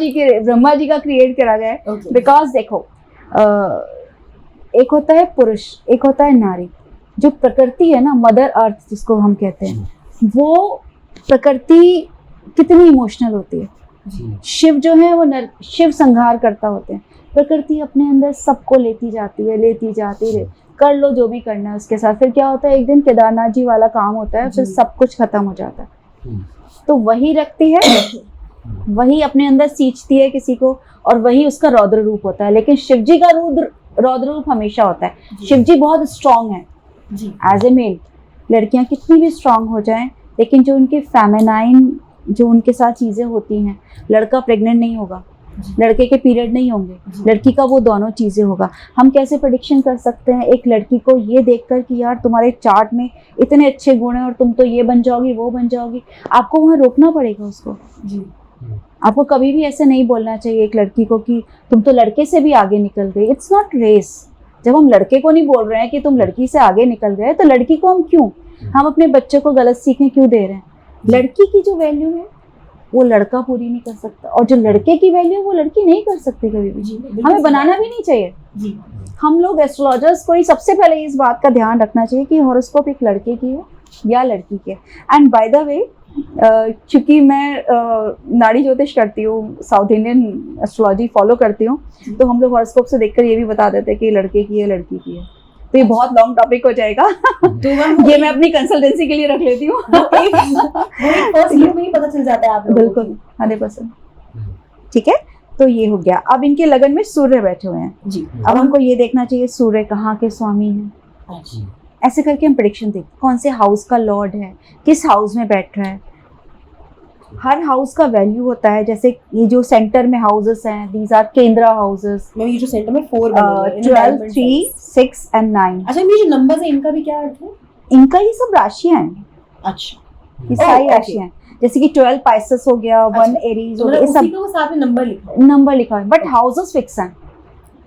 Speaker 1: जी का क्रिएट करा गया है।
Speaker 2: ओके
Speaker 1: बिकॉज देखो एक होता है पुरुष, एक होता है नारी। जो प्रकृति है ना, मदर अर्थ जिसको हम कहते हैं, वो प्रकृति कितनी इमोशनल होती है।
Speaker 3: जी
Speaker 1: शिव जो है वो शिव संहार करता होते हैं। प्रकृति अपने अंदर सबको लेती जाती है, कर लो जो भी करना है उसके साथ। फिर क्या होता है, एक दिन केदारनाथ जी वाला काम होता है, फिर
Speaker 2: जी।
Speaker 1: सब कुछ खत्म हो जाता है।
Speaker 3: हम्म।
Speaker 1: तो वही रखती है, वही अपने अंदर सींचती है किसी को, और वही उसका रौद्र रूप होता है। लेकिन शिव जी का रौद्र रूप हमेशा होता है। शिव जी बहुत स्ट्रांग है
Speaker 2: जी
Speaker 1: एज ए मेल। लड़कियां कितनी भी स्ट्रांग हो जाएं, लेकिन जो उनके फेमिनाइन जो उनके साथ चीजें होती हैं, लड़का प्रेग्नेंट नहीं होगा, लड़के के पीरियड नहीं होंगे, लड़की का वो दोनों चीजें होगा। हम कैसे प्रेडिक्शन कर सकते हैं एक लड़की को ये देखकर कि यार तुम्हारे चार्ट में इतने अच्छे गुण हैं और तुम तो ये बन जाओगी, वो बन जाओगी। आपको वहाँ रोकना पड़ेगा उसको।
Speaker 2: जी
Speaker 1: आपको कभी भी ऐसे नहीं बोलना चाहिए एक लड़की को कि तुम तो लड़के से भी आगे निकल गई। It's not race. जब हम लड़के को नहीं बोल रहे हैं कि तुम लड़की से आगे निकल गए, तो लड़की को हम अपने बच्चे को गलत सीखें क्यों दे रहे हैं? लड़की की जो वैल्यू है वो लड़का पूरी नहीं कर सकता, और जो लड़के की वैल्यू है वो लड़की नहीं कर सकती कभी भी।
Speaker 2: जी
Speaker 1: हमें बनाना भी नहीं चाहिए।
Speaker 2: जी
Speaker 1: हम लोग एस्ट्रोलॉजर्स को ही सबसे पहले इस बात का ध्यान रखना चाहिए कि हॉरोस्कोप एक लड़के की है या लड़की की है। एंड बाय द वे, चूंकि मैं नाड़ी ज्योतिष करती हूँ, साउथ इंडियन एस्ट्रोलॉजी फॉलो करती हूँ, तो हम लोग हॉरोस्कोप से देखकर ये भी बता देते हैं कि ये लड़के की है, लड़की की है। तो ये बहुत लॉन्ग टॉपिक हो जाएगा।
Speaker 2: तो मैम
Speaker 1: ये मैं अपनी कंसल्टेंसी के लिए रख लेती हूँ।
Speaker 2: वो एक फर्स्ट लुक में ही पता चल जाता है आप लोगों को।
Speaker 1: बिल्कुल 100%। ठीक है, तो ये हो गया। अब इनके लगन में सूर्य बैठे हुए हैं।
Speaker 2: जी
Speaker 1: अब हमको ये देखना चाहिए सूर्य कहाँ के स्वामी हैं।
Speaker 2: अच्छा
Speaker 1: ऐसे करके हम प्रेडिक्शन देखते कौन से हाउस का लॉर्ड है, किस हाउस में बैठ रहा है। हर हाउस का वैल्यू होता है। जैसे ये जो सेंटर में हाउसेस हैं, दीज आर केंद्रा हाउसेस,
Speaker 2: मैम ये जो सेंटर में 4 बने हुए हैं
Speaker 1: 12, 3, 6 and 9।
Speaker 2: अच्छा ये जो नंबर्स है इनका भी क्या अर्थ है?
Speaker 1: इनका ये सब राशियां हैं,
Speaker 2: अच्छा
Speaker 1: ये सारी
Speaker 2: ओके।
Speaker 1: राशियां हैं। जैसे कि 12 पाइसेस हो गया, 1
Speaker 2: अच्छा,
Speaker 1: एरीज
Speaker 2: तो
Speaker 1: हो
Speaker 2: मतलब
Speaker 1: गया, ये
Speaker 2: उसी
Speaker 1: सब
Speaker 2: का वो साथ में नंबर लिखा है।
Speaker 1: नंबर लिखा है, बट हाउसेस फिक्स हैं।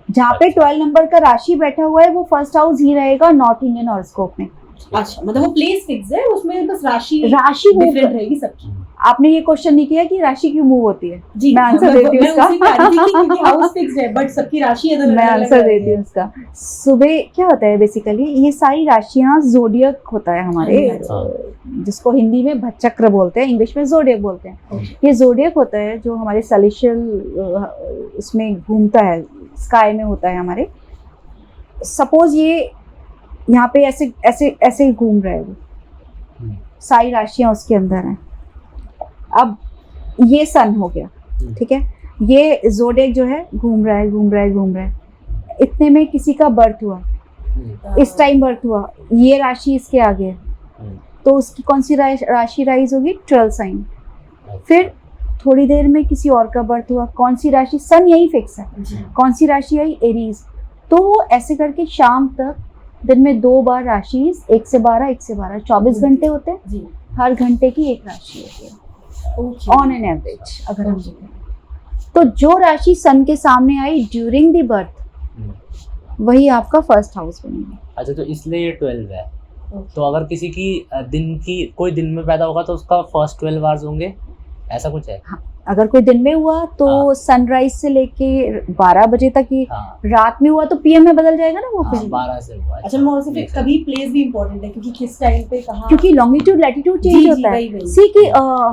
Speaker 1: जहाँ पे 12 नंबर का राशि बैठा हुआ है वो फर्स्ट हाउस ही रहेगा नॉर्थ इंडियन हॉरोस्कोप में।
Speaker 2: अच्छा मतलब वो प्लेस फिक्स है, उसमें बस राशि
Speaker 1: राशि move
Speaker 2: डिफरेंट रहेगी सबकी।
Speaker 1: आपने ये क्वेश्चन नहीं किया कि राशि क्यों मूव होती है।
Speaker 2: जी
Speaker 1: मैं आंसर देती हूँ
Speaker 2: मैं उसी पे आ रही थी कि क्योंकि
Speaker 1: उसका।
Speaker 2: हाउस फिक्स है बट सबकी राशि इधर
Speaker 1: मैं आंसर देती हूँ उसका। सुबह क्या होता है बेसिकली, ये सारी राशियां जोडियक होता है हमारे,
Speaker 3: हाँ।
Speaker 1: जिसको हिंदी में भचक्र बोलते हैं, इंग्लिश में जोडियक बोलते हैं। ये जोडियक होता है जो हमारे सेलेशियल उसमें घूमता है, स्काई में होता है हमारे। सपोज ये यहाँ पे ऐसे ऐसे ऐसे ही घूम रहा है, वो सारी राशियां उसके अंदर हैं। अब ये सन हो गया, ठीक है, ये जोडियक जो है घूम रहा है घूम रहा है घूम रहा है। इतने में किसी का बर्थ हुआ, इस टाइम बर्थ हुआ, ये राशि इसके आगे है, तो उसकी कौन सी राशि राइज होगी? 12 साइन। फिर थोड़ी देर में किसी और का बर्थ हुआ, कौन सी राशि? सन यही फिक्स है, कौन सी राशि आई? एरीज। तो वो ऐसे करके शाम तक दिन में 2 बार राशि 1 से 12 1 से 12 24 घंटे होते हैं।
Speaker 2: जी
Speaker 1: हर घंटे की एक राशि होती है
Speaker 2: ओके
Speaker 1: ऑन एन एवरेज। अगर हम देखें तो जो राशि सन के सामने आई ड्यूरिंग द बर्थ, वही आपका फर्स्ट हाउस बनेगी।
Speaker 3: अच्छा, तो इसलिए ये 12 है। तो अगर किसी की दिन की कोई दिन में पैदा होगा तो उसका फर्स्ट 12 आवर्स होंगे, ऐसा कुछ है?
Speaker 1: हाँ, अगर कोई दिन में हुआ तो
Speaker 3: हाँ।
Speaker 1: सनराइज से लेके 12 बजे तक ही,
Speaker 3: हाँ
Speaker 1: रात में हुआ तो पीएम में बदल जाएगा ना वो
Speaker 3: हाँ,
Speaker 1: फिर।
Speaker 3: 12 से हुआ।
Speaker 2: अच्छा मैं उससे फिर कभी प्लेस भी इम्पोर्टेंट है क्योंकि किस टाइम पे कहाँ,
Speaker 1: क्योंकि लॉन्गिट्यूड लैटिट्यूड
Speaker 2: जी,
Speaker 1: चेंज
Speaker 2: जी,
Speaker 1: होता है।
Speaker 2: वही, वही।
Speaker 1: सी कि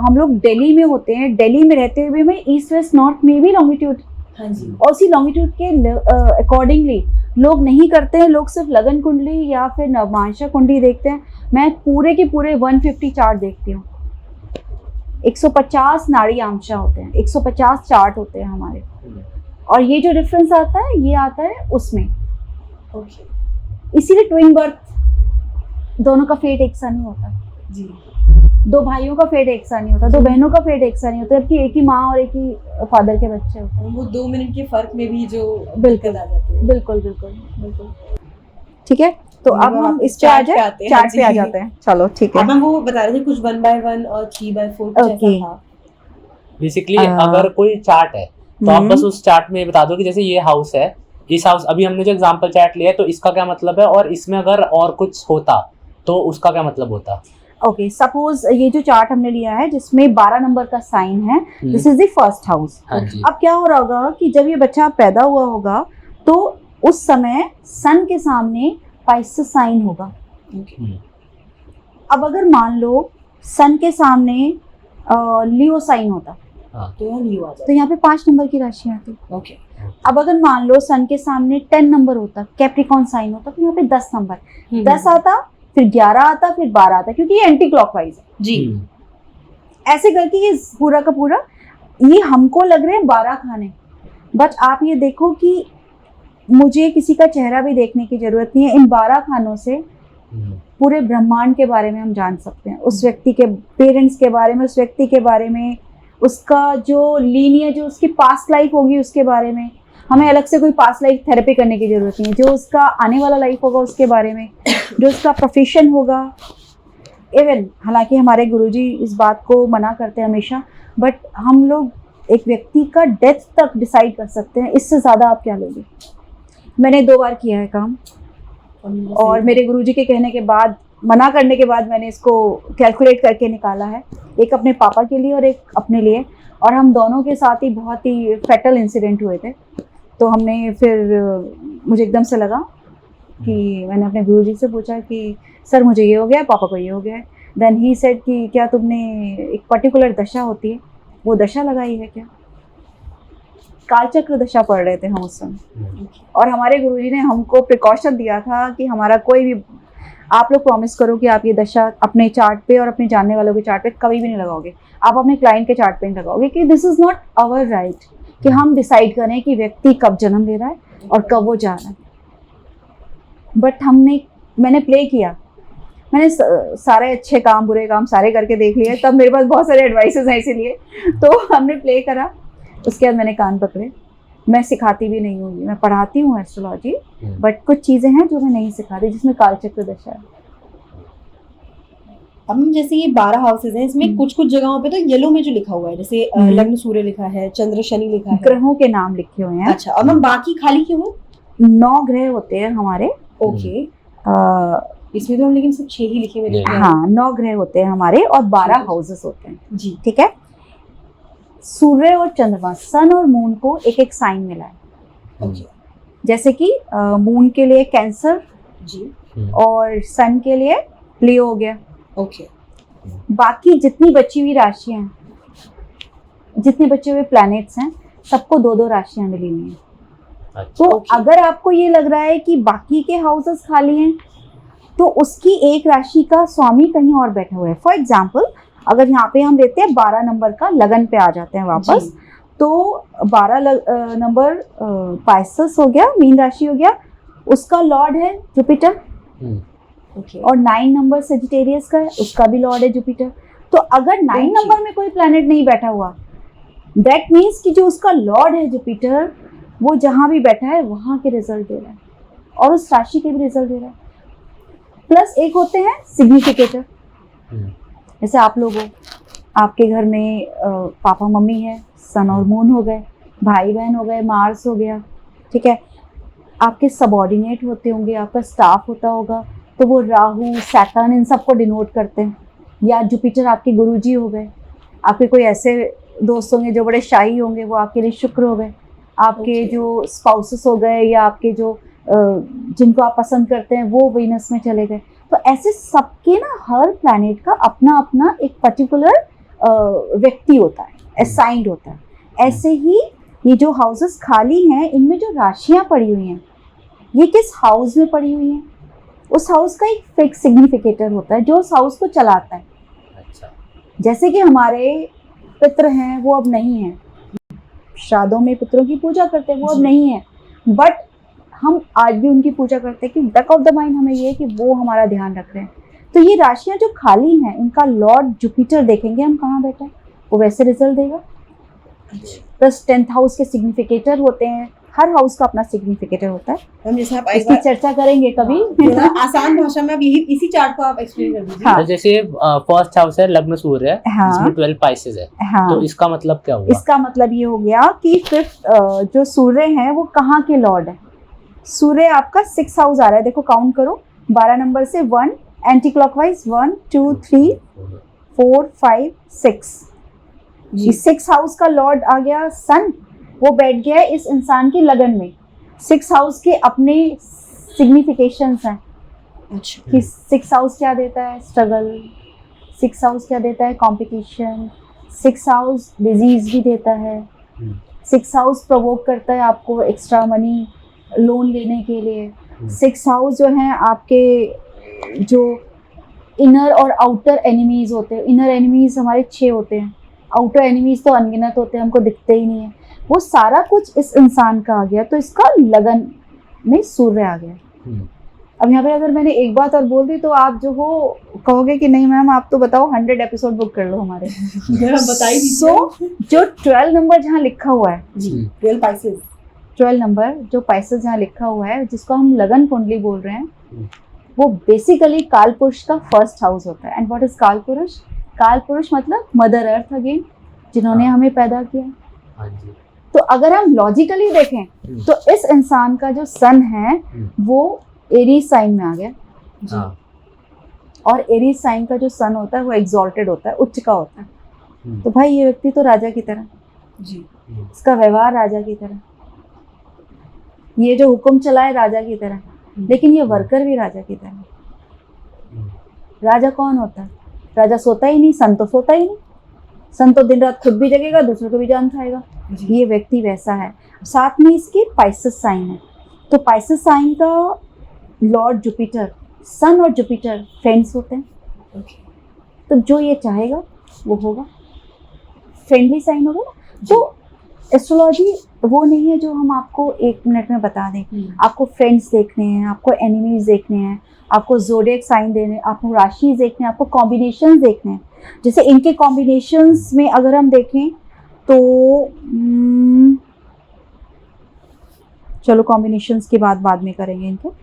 Speaker 1: हम लोग दिल्ली में होते हैं, दिल्ली में रहते हुए में ईस्ट वेस्ट नॉर्थ में भी लॉन्गिट्यूड,
Speaker 2: हाँ जी,
Speaker 1: और उसी लॉन्गिट्यूड के अकॉर्डिंगली लोग नहीं करते हैं, लोग सिर्फ लगन कुंडली या फिर नवमांशा कुंडली देखते हैं। मैं पूरे के पूरे 150 चार्ट देखती हूँ। 150 नाड़ी आंशा होते हैं, 150 चार्ट होते हैं हमारे,
Speaker 3: हम्म,
Speaker 1: और ये जो डिफरेंस आता है ये आता है उसमें।
Speaker 2: ओके,
Speaker 1: इसीलिए ट्विन बर्थ दोनों का फेट एक सा नहीं होता,
Speaker 2: जी,
Speaker 1: दो भाइयों का फेट एक सा नहीं होता, दो बहनों का फेट एक सा नहीं होता, जबकि एक ही माँ और एक ही फादर के बच्चे होते हैं।
Speaker 2: वो 2 मिनट के फर्क में भी जो
Speaker 1: बिल्कुल
Speaker 2: आ जाते हैं।
Speaker 1: बिल्कुल बिल्कुल बिल्कुल। ठीक है, तो
Speaker 2: अब
Speaker 1: अब हम
Speaker 2: आप
Speaker 1: इस पे आ
Speaker 2: चार्ट पे
Speaker 1: जाए,
Speaker 2: आते हैं,
Speaker 1: चार्ट
Speaker 2: हाँ
Speaker 1: पे आ
Speaker 2: जी।
Speaker 1: जाते हैं। चलो ठीक है।
Speaker 2: अब हम वो बता रहे थे कुछ 1 by 1 और 3 by 4 कुछ
Speaker 1: Okay.
Speaker 2: ऐसा था।
Speaker 3: बेसिकली
Speaker 1: हाँ।
Speaker 3: अगर कोई चार्ट है तो आप
Speaker 1: हम्म।
Speaker 3: बस उस चार्ट में बता दो कि जैसे ये हाउस है, इस हाउस, अभी हमने जो एग्जांपल चार्ट लिया है तो इसका क्या मतलब है, और इसमें अगर और कुछ होता तो उसका क्या मतलब होता।
Speaker 1: ओके, सपोज ये जो चार्ट हमने लिया है जिसमें 12 नंबर का साइन है, this is the first house.
Speaker 3: हाँ जी।
Speaker 1: अब क्या हो रहा होगा कि जब ये बच्चा पैदा हुआ होगा तो उस समय सन के सामने पाइसेस साइन होगा।
Speaker 3: हम्म,
Speaker 1: अब अगर मान लो सन के सामने लियो साइन होता
Speaker 3: हाँ,
Speaker 2: तो यहाँ लियो आ
Speaker 1: तो
Speaker 2: जाता
Speaker 1: यहाँ पे 5 नंबर की राशि आती।
Speaker 2: है। ओके,
Speaker 1: अब अगर मान लो सन के सामने 10 नंबर होता, कैप्रिकॉन साइन होता, तो यहाँ पे 10 नंबर, 10 आता, फिर 11 आता, फिर 12 आता, क्योंकि ये एंटी क्लॉकवाइज है।
Speaker 2: जी,
Speaker 3: हम्म,
Speaker 1: ऐसे करके ये पूरा का पूरा, ये हमको लग रहे हैं 12 खाने, बट आप ये देखो कि मुझे किसी का चेहरा भी देखने की जरूरत नहीं है, इन 12 खानों से
Speaker 3: हम्म,
Speaker 1: पूरे ब्रह्मांड के बारे में हम जान सकते हैं, उस व्यक्ति के पेरेंट्स के बारे में, उस व्यक्ति के बारे में, उसका जो लीनियज, जो उसकी पास्ट लाइफ होगी उसके बारे में। हमें अलग से कोई पास्ट लाइफ थेरेपी करने की जरूरत नहीं है, जो उसका आने वाला लाइफ होगा उसके बारे में, जो उसका प्रोफेशन होगा। इवन हालांकि हमारे गुरुजी इस बात को मना करते हैं हमेशा, बट हम लोग एक व्यक्ति का डेथ तक डिसाइड कर सकते हैं, इससे ज़्यादा आप क्या लोगे। मैंने 2 बार किया है काम, और मेरे गुरुजी के कहने के बाद, मना करने के बाद मैंने इसको कैलकुलेट करके निकाला है, एक अपने पापा के लिए और एक अपने लिए, और हम दोनों के साथ ही बहुत ही फैटल इंसिडेंट हुए थे। तो हमने फिर मुझे एकदम से लगा कि मैंने अपने गुरुजी से पूछा कि सर मुझे ये हो गया है, पापा को ये हो गया है। देन ही सेड कि क्या तुमने, एक पर्टिकुलर दशा होती है, वो दशा लगाई है क्या। कालचक्र दशा पढ़ रहे थे हम उस समय,
Speaker 3: हम्म,
Speaker 1: और हमारे गुरुजी ने हमको प्रिकॉशन दिया था कि हमारा कोई भी, आप लोग प्रॉमिस करो कि आप ये दशा अपने चार्ट पे और अपने जानने वालों के चार्ट पे कभी भी नहीं लगाओगे, आप अपने क्लाइंट के चार्ट पे नहीं लगाओगे, कि this is not our right कि हम डिसाइड करें कि व्यक्ति कब जन्म ले रहा है और कब वो जा रहा है। बट मैंने प्ले किया, मैंने सारे अच्छे काम बुरे काम सारे करके देख लिए, तब मेरे पास बहुत सारे एडवाइसेस हैं इसीलिए, तो हमने प्ले करा। उसके बाद मैंने कान पकड़े। मैं सिखाती भी नहीं हूँ, मैं पढ़ाती हूँ एस्ट्रोलॉजी, बट कुछ चीज़ें हैं जो मैं नहीं सिखाती, जिसमें कालचक्र दशा है।
Speaker 2: अब जैसे ये 12 हाउसेज हैं, इसमें कुछ कुछ जगहों पे तो येलो में जो लिखा हुआ है, जैसे लग्न सूर्य लिखा है, चंद्र शनि लिखा है,
Speaker 1: ग्रहों के नाम लिखे हुए हैं।
Speaker 2: अच्छा, और मैम बाकी खाली क्यों है?
Speaker 1: 9 ग्रह होते हैं हमारे।
Speaker 2: ओके,
Speaker 1: अ,
Speaker 2: इसमें तो हम लेकिन सिर्फ 6 ही लिखे हुए हैं।
Speaker 1: हाँ, 9 ग्रह होते हैं हमारे और 12 हाउसेस होते हैं।
Speaker 2: जी,
Speaker 1: ठीक है, सूर्य और चंद्रमा, सन और मून को एक एक साइन मिला है।
Speaker 2: ओके,
Speaker 1: जैसे कि मून के लिए कैंसर
Speaker 2: जी,
Speaker 1: और सन के लिए लियो हो गया।
Speaker 2: ओके,
Speaker 1: बाकी जितनी बची हुई राशियां हैं, जितने बचे हुए प्लैनेट्स हैं, सबको 2-2 राशियां मिली हुई हैं।
Speaker 3: अच्छा,
Speaker 1: तो
Speaker 2: Okay.
Speaker 1: अगर आपको ये लग रहा है कि बाकी के हाउसेस खाली हैं, तो उसकी एक राशि का स्वामी कहीं और बैठा हुआ है। फॉर एग्जाम्पल, अगर यहाँ पे हम लेते हैं 12 नंबर का, लगन पे आ जाते हैं वापस,
Speaker 2: जी।
Speaker 1: तो 12 नंबर पाइसेस हो गया, मीन राशि हो गया, उसका लॉर्ड है जुपिटर,
Speaker 3: हम्म,
Speaker 2: ओके,
Speaker 1: और 9 नंबर सेजिटेरियस का है, उसका भी लॉर्ड है जुपिटर। तो अगर 9
Speaker 2: Okay.
Speaker 1: नंबर में कोई प्लैनेट नहीं बैठा हुआ, दैट मीन्स कि जो उसका लॉर्ड है जुपिटर, वो जहां भी बैठा है वहां के रिजल्ट दे रहा है, और उस राशि के भी रिजल्ट दे रहा है। प्लस एक होते हैं सिग्निफिकेटर,
Speaker 3: हम्म,
Speaker 1: जैसे आप लोग हो, आपके घर में पापा मम्मी है, सन और मून हो गए, भाई बहन हो गए, मार्स हो गया। ठीक है, आपके सबऑर्डिनेट होते होंगे, आपका स्टाफ होता होगा, तो वो राहु, सैटर्न, इन सबको डिनोट करते हैं। या जुपिटर आपके गुरुजी हो गए, आपके कोई ऐसे दोस्त होंगे जो बड़े शाही होंगे, वो आपके लिए शुक्र हो गए। आपके
Speaker 2: Okay.
Speaker 1: जो स्पाउसेस हो गए या आपके जो जिनको आप पसंद करते हैं वो वीनस में चले गए। तो ऐसे सबके ना हर प्लैनेट का अपना अपना एक पर्टिकुलर व्यक्ति होता है, असाइंड होता है। ऐसे ही ये जो हाउसेस खाली हैं, इनमें जो राशियां पड़ी हुई हैं, ये किस हाउस में पड़ी हुई हैं, उस हाउस का एक फिक्स सिग्निफिकेटर होता है जो उस हाउस को चलाता है।
Speaker 3: अच्छा।
Speaker 1: जैसे कि हमारे पितृ हैं, वो अब नहीं हैं, श्राद्धों में पितरों की पूजा करते हैं, वो अब नहीं है, बट हम आज भी उनकी पूजा करते हैं कि बैक ऑफ द माइंड हमें ये है कि वो हमारा ध्यान रख रहे हैं। तो ये राशियां जो खाली हैं, इनका लॉर्ड जुपिटर देखेंगे हम कहाँ बैठा है, वो वैसे रिजल्ट देगा। प्लस 10th हाउस के सिग्निफिकेटर होते हैं, हर हाउस का अपना सिग्निफिकेटर होता है।
Speaker 2: मैम जैसे आप एक
Speaker 1: इसकी
Speaker 2: बार
Speaker 1: चर्चा करेंगे कभी।
Speaker 2: थोड़ा आसान भाषा में आप यही इसी चार्ट को आप एक्सप्लेन कर दीजिए।
Speaker 1: हाँ।
Speaker 3: तो जैसे फर्स्ट हाउस है लग्न सूर्य है,
Speaker 1: हाँ।
Speaker 3: इसमें 12 पाइसेस है,
Speaker 1: हाँ,
Speaker 3: तो इसका मतलब क्या हुआ?
Speaker 1: इसका मतलब ये हो गया कि फिफ्थ जो सूर्य है वो कहाँ के लॉर्ड है। सूर्य आपका 6 हाउस आ रहा है, देखो काउंट करो 12 नंबर से 1 एंटी क्लॉकवाइज 1 2 3 4 5 6।
Speaker 2: जी
Speaker 1: 6 हाउस का लॉर्ड आ गया सन, वो बैठ गया है इस इंसान की लगन में। 6 हाउस के अपने सिग्निफिकेशंस हैं
Speaker 2: अच्छा
Speaker 1: कि 6 हाउस क्या देता है, स्ट्रगल। 6 हाउस क्या देता है, कंपटीशन। 6 हाउस डिजीज भी देता है। 6 हाउस प्रोवोक करता है आपको एक्स्ट्रा मनी लोन लेने के लिए। 6 हाउस जो है आपके जो इनर और आउटर एनिमीज होते हैं, इनर एनिमीज हमारे 6 होते हैं, आउटर एनिमीज तो अनगिनत होते हैं, हमको दिखते ही नहीं है। वो सारा कुछ इस इंसान का आ गया, तो इसका लगन में सूर्य आ गया। अब यहाँ पे अगर मैंने एक बात और बोल दी तो आप जो हो कहोगे कि नहीं मैम आप तो बताओ 100 एपिसोड बुक कर लो हमारे।
Speaker 2: बता ही दीजिए।
Speaker 1: सो जो 12 नंबर जहाँ लिखा हुआ है,
Speaker 2: जी 12 पाइसेस
Speaker 1: 12 नंबर जो पाइसेस जहाँ लिखा हुआ है, जिसको हम लगन कुंडली बोल रहे हैं, वो बेसिकली काल पुरुष का फर्स्ट हाउस होता है। एंड व्हाट इज काल पुरुष? काल पुरुष मतलब मदर अर्थ अगेन, जिन्होंने हमें पैदा किया।
Speaker 3: हाँ जी।
Speaker 1: तो अगर हम लॉजिकली देखें तो इस इंसान का जो सन है वो एरीज साइन में आ गया,
Speaker 3: हाँ।
Speaker 1: और एरीज साइन का जो सन होता है वो एग्जॉल्टेड होता है, उच्च का होता है। तो भाई ये व्यक्ति तो राजा की तरह,
Speaker 2: जी
Speaker 1: इसका व्यवहार राजा की तरह, ये जो हुक्म चलाए राजा की तरह, लेकिन ये वर्कर भी राजा की तरह। राजा कौन होता है? राजा सोता ही नहीं, सन तो सोता ही नहीं। सन तो दिन रात खुद भी जगेगा, दूसरों को भी जान खाएगा। ये व्यक्ति वैसा है। साथ में इसकी पाइसेस साइन है, तो पाइसेस साइन का लॉर्ड जुपिटर, सन और जुपिटर फ्रेंड्स होते हैं। तो जो ये चाहेगा वो होगा, फ्रेंडली साइन होगा ना। तो एस्ट्रोलॉजी वो नहीं है जो हम आपको 1 मिनट में बता दें। आपको फ्रेंड्स देखने हैं, आपको एनिमीज देखने हैं, आपको ज़ोडिएक साइन देने, आपको राशि देखने हैं, आपको कॉम्बिनेशंस देखने हैं। जैसे इनके कॉम्बिनेशंस में अगर हम देखें तो चलो कॉम्बिनेशंस की बात बाद में करेंगे इनको।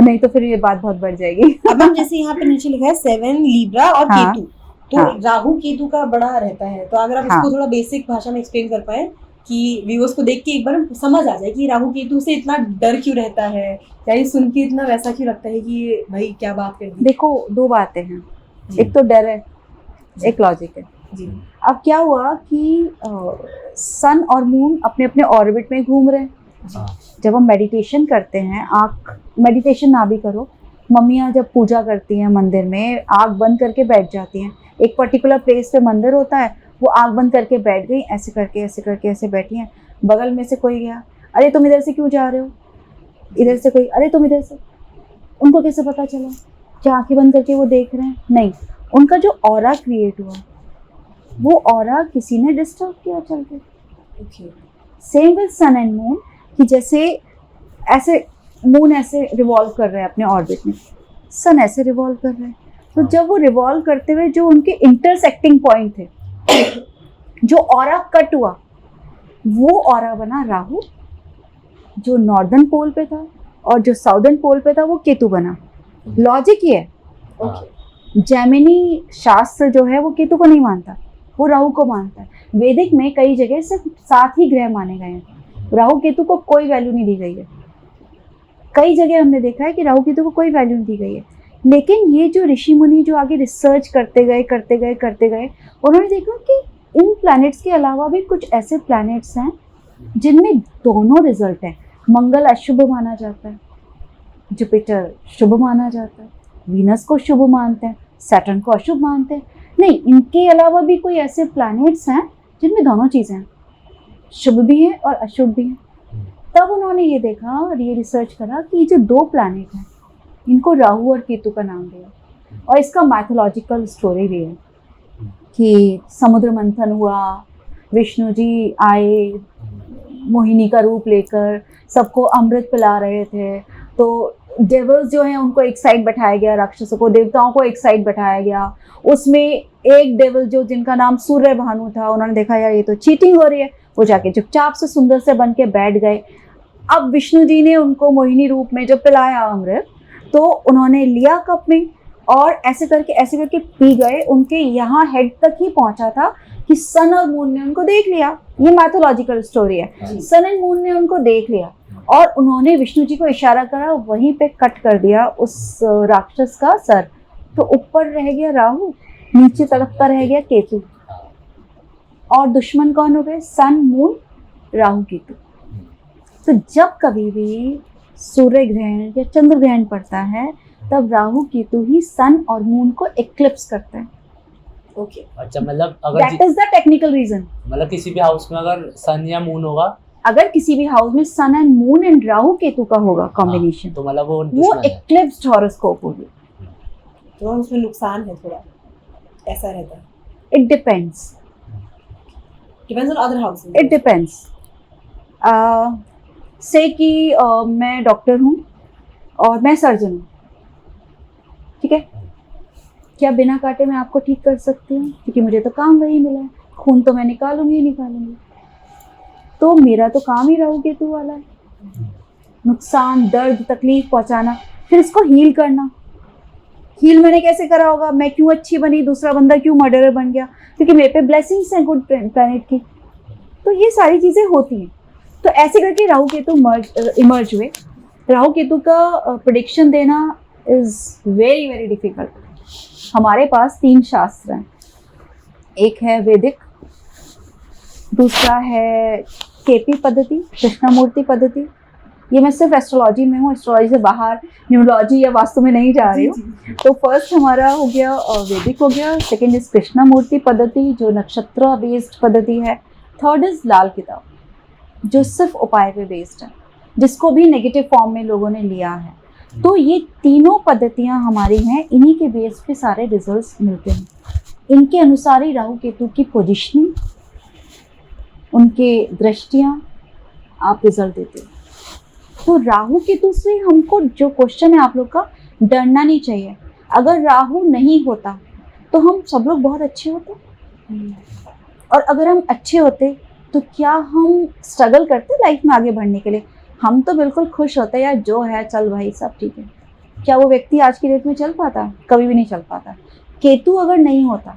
Speaker 1: नहीं तो फिर ये बात बहुत बढ़ जाएगी।
Speaker 2: अब हम जैसे यहाँ पे नीचे लिखा है 7 लीब्रा और
Speaker 1: हाँ,
Speaker 2: केतु, तो
Speaker 1: हाँ,
Speaker 2: राहु केतु का बड़ा रहता है, तो अगर आप
Speaker 1: हाँ,
Speaker 2: इसको थोड़ा बेसिक भाषा में एक्सप्लेन कर पाए कि व्यूअर्स को देख के एक बार समझ आ जाए कि राहु केतु से इतना डर क्यों रहता है, या ये सुन के इतना वैसा क्यों लगता है कि ये भाई क्या बात कर दी।
Speaker 1: देखो 2 बातें हैं, एक तो डर है, एक लॉजिक है।
Speaker 2: जी
Speaker 1: अब क्या हुआ कि सन और मून अपने अपने ऑर्बिट में घूम रहे हैं।
Speaker 3: हाँ।
Speaker 1: जब हम मेडिटेशन करते हैं, आँख मेडिटेशन ना भी करो, मम्मियाँ जब पूजा करती हैं मंदिर में आँख बंद करके बैठ जाती हैं। एक पर्टिकुलर प्लेस पे मंदिर होता है, वो आँख बंद करके बैठ गई, ऐसे करके ऐसे करके ऐसे बैठी हैं। बगल में से कोई गया, अरे तुम इधर से क्यों जा रहे हो? इधर से कोई, अरे तुम इधर से। उनको कैसे पता चला? क्या आँखें बंद करके वो देख रहे हैं? नहीं, उनका जो ऑरा क्रिएट हुआ वो ऑरा किसी ने डिस्टर्ब किया चल के। Same with sun and moon, कि जैसे ऐसे मून ऐसे रिवॉल्व कर रहे हैं अपने ऑर्बिट में, सन ऐसे रिवॉल्व कर रहे हैं। तो जब वो रिवॉल्व करते हुए जो उनके इंटरसेक्टिंग पॉइंट थे, जो ऑरा कट हुआ, वो ऑरा बना राहु, जो नॉर्दर्न पोल पे था, और जो साउदर्न पोल पे था वो केतु बना। लॉजिक ये है, जैमिनी शास्त्र जो है वो केतु को नहीं मानता, वो राहु को मानता है। वैदिक में कई जगह सिर्फ 7 ही ग्रह माने गए हैं, राहु केतु को कोई वैल्यू नहीं दी गई है। कई जगह हमने देखा है कि राहु केतु को कोई वैल्यू नहीं दी गई है। लेकिन ये जो ऋषि मुनि जो आगे रिसर्च करते गए, उन्होंने देखा कि इन प्लैनेट्स के अलावा भी कुछ ऐसे प्लैनेट्स हैं जिनमें दोनों रिजल्ट हैं। मंगल अशुभ माना जाता है, जुपिटर शुभ माना जाता है, वीनस को शुभ मानते हैं, सैटर्न को अशुभ मानते हैं। नहीं, इनके अलावा भी कोई ऐसे प्लैनेट्स हैं जिनमें दोनों चीज़ें हैं, शुभ भी हैं और अशुभ भी हैं। तब उन्होंने ये देखा और ये रिसर्च करा कि ये जो दो प्लैनेट हैं इनको राहु और केतु का नाम दिया, और इसका मैथोलॉजिकल स्टोरी भी है कि समुद्र मंथन हुआ, विष्णु जी आए मोहिनी का रूप लेकर, सबको अमृत पिला रहे थे, तो डेविल्स जो हैं उनको एक साइड बैठाया गया, राक्षसों को, देवताओं को एक साइड बैठाया गया। उसमें एक डेविल जो जिनका नाम सूर्य भानु था, उन्होंने देखा यार ये तो चीटिंग हो रही है, वो जाके चुपचाप से सुंदर से बन के बैठ गए। अब विष्णु जी ने उनको मोहिनी रूप में जब पिलाया अमृत, तो उन्होंने लिया कप में और ऐसे करके पी गए। उनके यहाँ हेड तक ही पहुंचा था कि सन और मून ने उनको देख लिया। ये मैथोलॉजिकल स्टोरी है। सन एंड मून ने उनको देख लिया और उन्होंने विष्णु जी को इशारा करा, वहीं पे कट कर दिया उस राक्षस का सर। तो ऊपर रह गया राहु, नीचे तड़पता रह गया केतु, और दुश्मन कौन हो गए? सन, मून, राहु, केतु। तो जब कभी भी सूर्य ग्रहण या चंद्र ग्रहण पड़ता है, तब राहु केतु ही सन और मून को एक्लिप्स करते हैं।
Speaker 2: ओके,
Speaker 3: अच्छा, मतलब अगर
Speaker 1: that is the technical reason.
Speaker 3: मतलब किसी भी हाउस में अगर सन या मून होगा,
Speaker 1: अगर किसी भी हाउस में sun and moon and Rahu Ketu का होगा कॉम्बिनेशन,
Speaker 3: तो मतलब वो
Speaker 1: एक्लिप्स्ड हॉरोस्कोप होगी।
Speaker 2: तो उसमें नुकसान है थोड़ा, ऐसा रहता है।
Speaker 1: It depends
Speaker 2: on other houses.
Speaker 1: It depends. से कि मैं डॉक्टर हूँ और मैं सर्जन हूँ, ठीक है, क्या बिना कांटे में आपको ठीक कर सकती हूँ? क्योंकि मुझे तो काम वही मिला है, खून तो मैं निकालूंगी, तो मेरा तो काम ही राहु केतु वाला है। नुकसान, दर्द, तकलीफ पहुंचाना, फिर इसको हील करना। हील मैंने कैसे करा होगा? मैं क्यों अच्छी बनी, दूसरा बंदा क्यों मर्डरर बन गया? क्योंकि मेरे पे ब्लेसिंग्स हैं गुड प्लैनेट की। तो ये सारी चीज़ें होती हैं। तो ऐसे करके राहु केतु इमर्ज हुए। राहु केतु का प्रेडिक्शन देना इज़ वेरी वेरी डिफिकल्ट। हमारे पास 3 शास्त्र हैं, एक है वैदिक, दूसरा है केपी पद्धति, कृष्णामूर्ति पद्धति। ये मैं सिर्फ एस्ट्रोलॉजी में हूँ, एस्ट्रोलॉजी से बाहर न्यूमरोलॉजी या वास्तु में नहीं जा रही हूँ। तो फर्स्ट हमारा हो गया वैदिक हो गया, सेकंड इज कृष्णामूर्ति पद्धति जो नक्षत्र बेस्ड पद्धति है, थर्ड इज लाल किताब जो सिर्फ उपाय पे बेस्ड है, जिसको भी नेगेटिव फॉर्म में लोगों ने लिया है। तो ये तीनों पद्धतियाँ हमारी हैं, इन्हीं के बेस पे सारे रिजल्ट्स मिलते हैं। इनके अनुसार ही राहु केतु की पोजिशनिंग, उनके दृष्टियाँ आप रिजल्ट देते हैं। तो राहु केतु से हमको जो क्वेश्चन है आप लोग का, डरना नहीं चाहिए। अगर राहु नहीं होता तो हम सब लोग बहुत अच्छे होते, और अगर हम अच्छे होते तो क्या हम स्ट्रगल करते लाइफ में आगे बढ़ने के लिए? हम तो बिल्कुल खुश होते यार, जो है चल भाई सब ठीक है। क्या वो व्यक्ति आज की डेट में चल पाता? कभी भी नहीं चल पाता। केतु अगर नहीं होता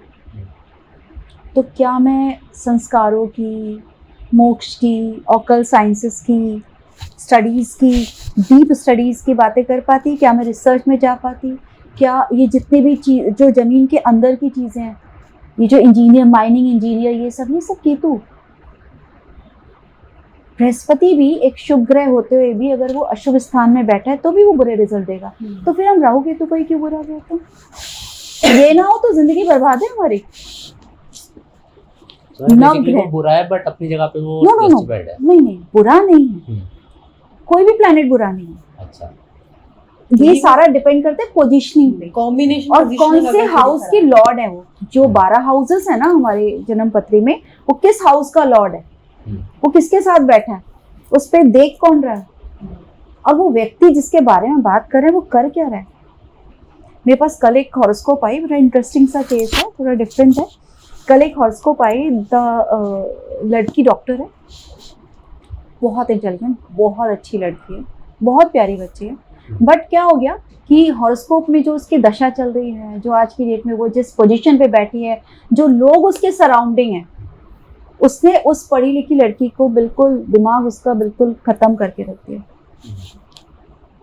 Speaker 1: तो क्या मैं संस्कारों की, मोक्ष की, ऑकल साइंसेस की, स्टडीज़ की, डीप स्टडीज़ की बातें कर पाती? क्या मैं रिसर्च में जा पाती? क्या ये जितनी भी चीज़ जो ज़मीन के अंदर की चीज़ें हैं, ये जो इंजीनियर, माइनिंग इंजीनियर, ये सब केतु। बृहस्पति भी एक शुभ ग्रह होते हुए भी अगर वो अशुभ स्थान में बैठा है तो भी वो बुरे रिजल्ट देगा। तो फिर हम राहु केतु को ही क्यों बुरा कहते हैं? ये ना हो तो जिंदगी बर्बाद है हमारी।
Speaker 3: वो बुरा है बट अपनी जगह पे वो
Speaker 1: है। नहीं, बुरा नहीं है, कोई भी प्लैनेट बुरा नहीं है।
Speaker 3: अच्छा,
Speaker 1: ये सारा डिपेंड करता है पोजीशनिंग पे,
Speaker 2: कॉम्बिनेशन,
Speaker 1: और कौन से हाउस के लॉर्ड है। वो जो 12 हाउसेस है ना हमारे जन्म पत्री में, वो किस हाउस का लॉर्ड है, वो किसके साथ बैठा है, उस पर देख कौन रहा है, और वो व्यक्ति जिसके बारे में बात कर रहे हैं वो कर क्या रहा है। मेरे पास कल एक हॉरोस्कोप आई, बड़ा इंटरेस्टिंग सा केस है, थोड़ा डिफरेंट है। कल एक हॉरोस्कोप आई, लड़की डॉक्टर है, बहुत इंटेलिजेंट, बहुत अच्छी लड़की है, बहुत प्यारी बच्ची है। बट क्या हो गया कि हॉरोस्कोप में जो उसकी दशा चल रही है, जो आज की डेट में वो जिस पोजीशन पे बैठी है, जो लोग उसके सराउंडिंग हैं, उसने उस पढ़ी लिखी लड़की को बिल्कुल, दिमाग उसका बिल्कुल ख़त्म करके रख दिया।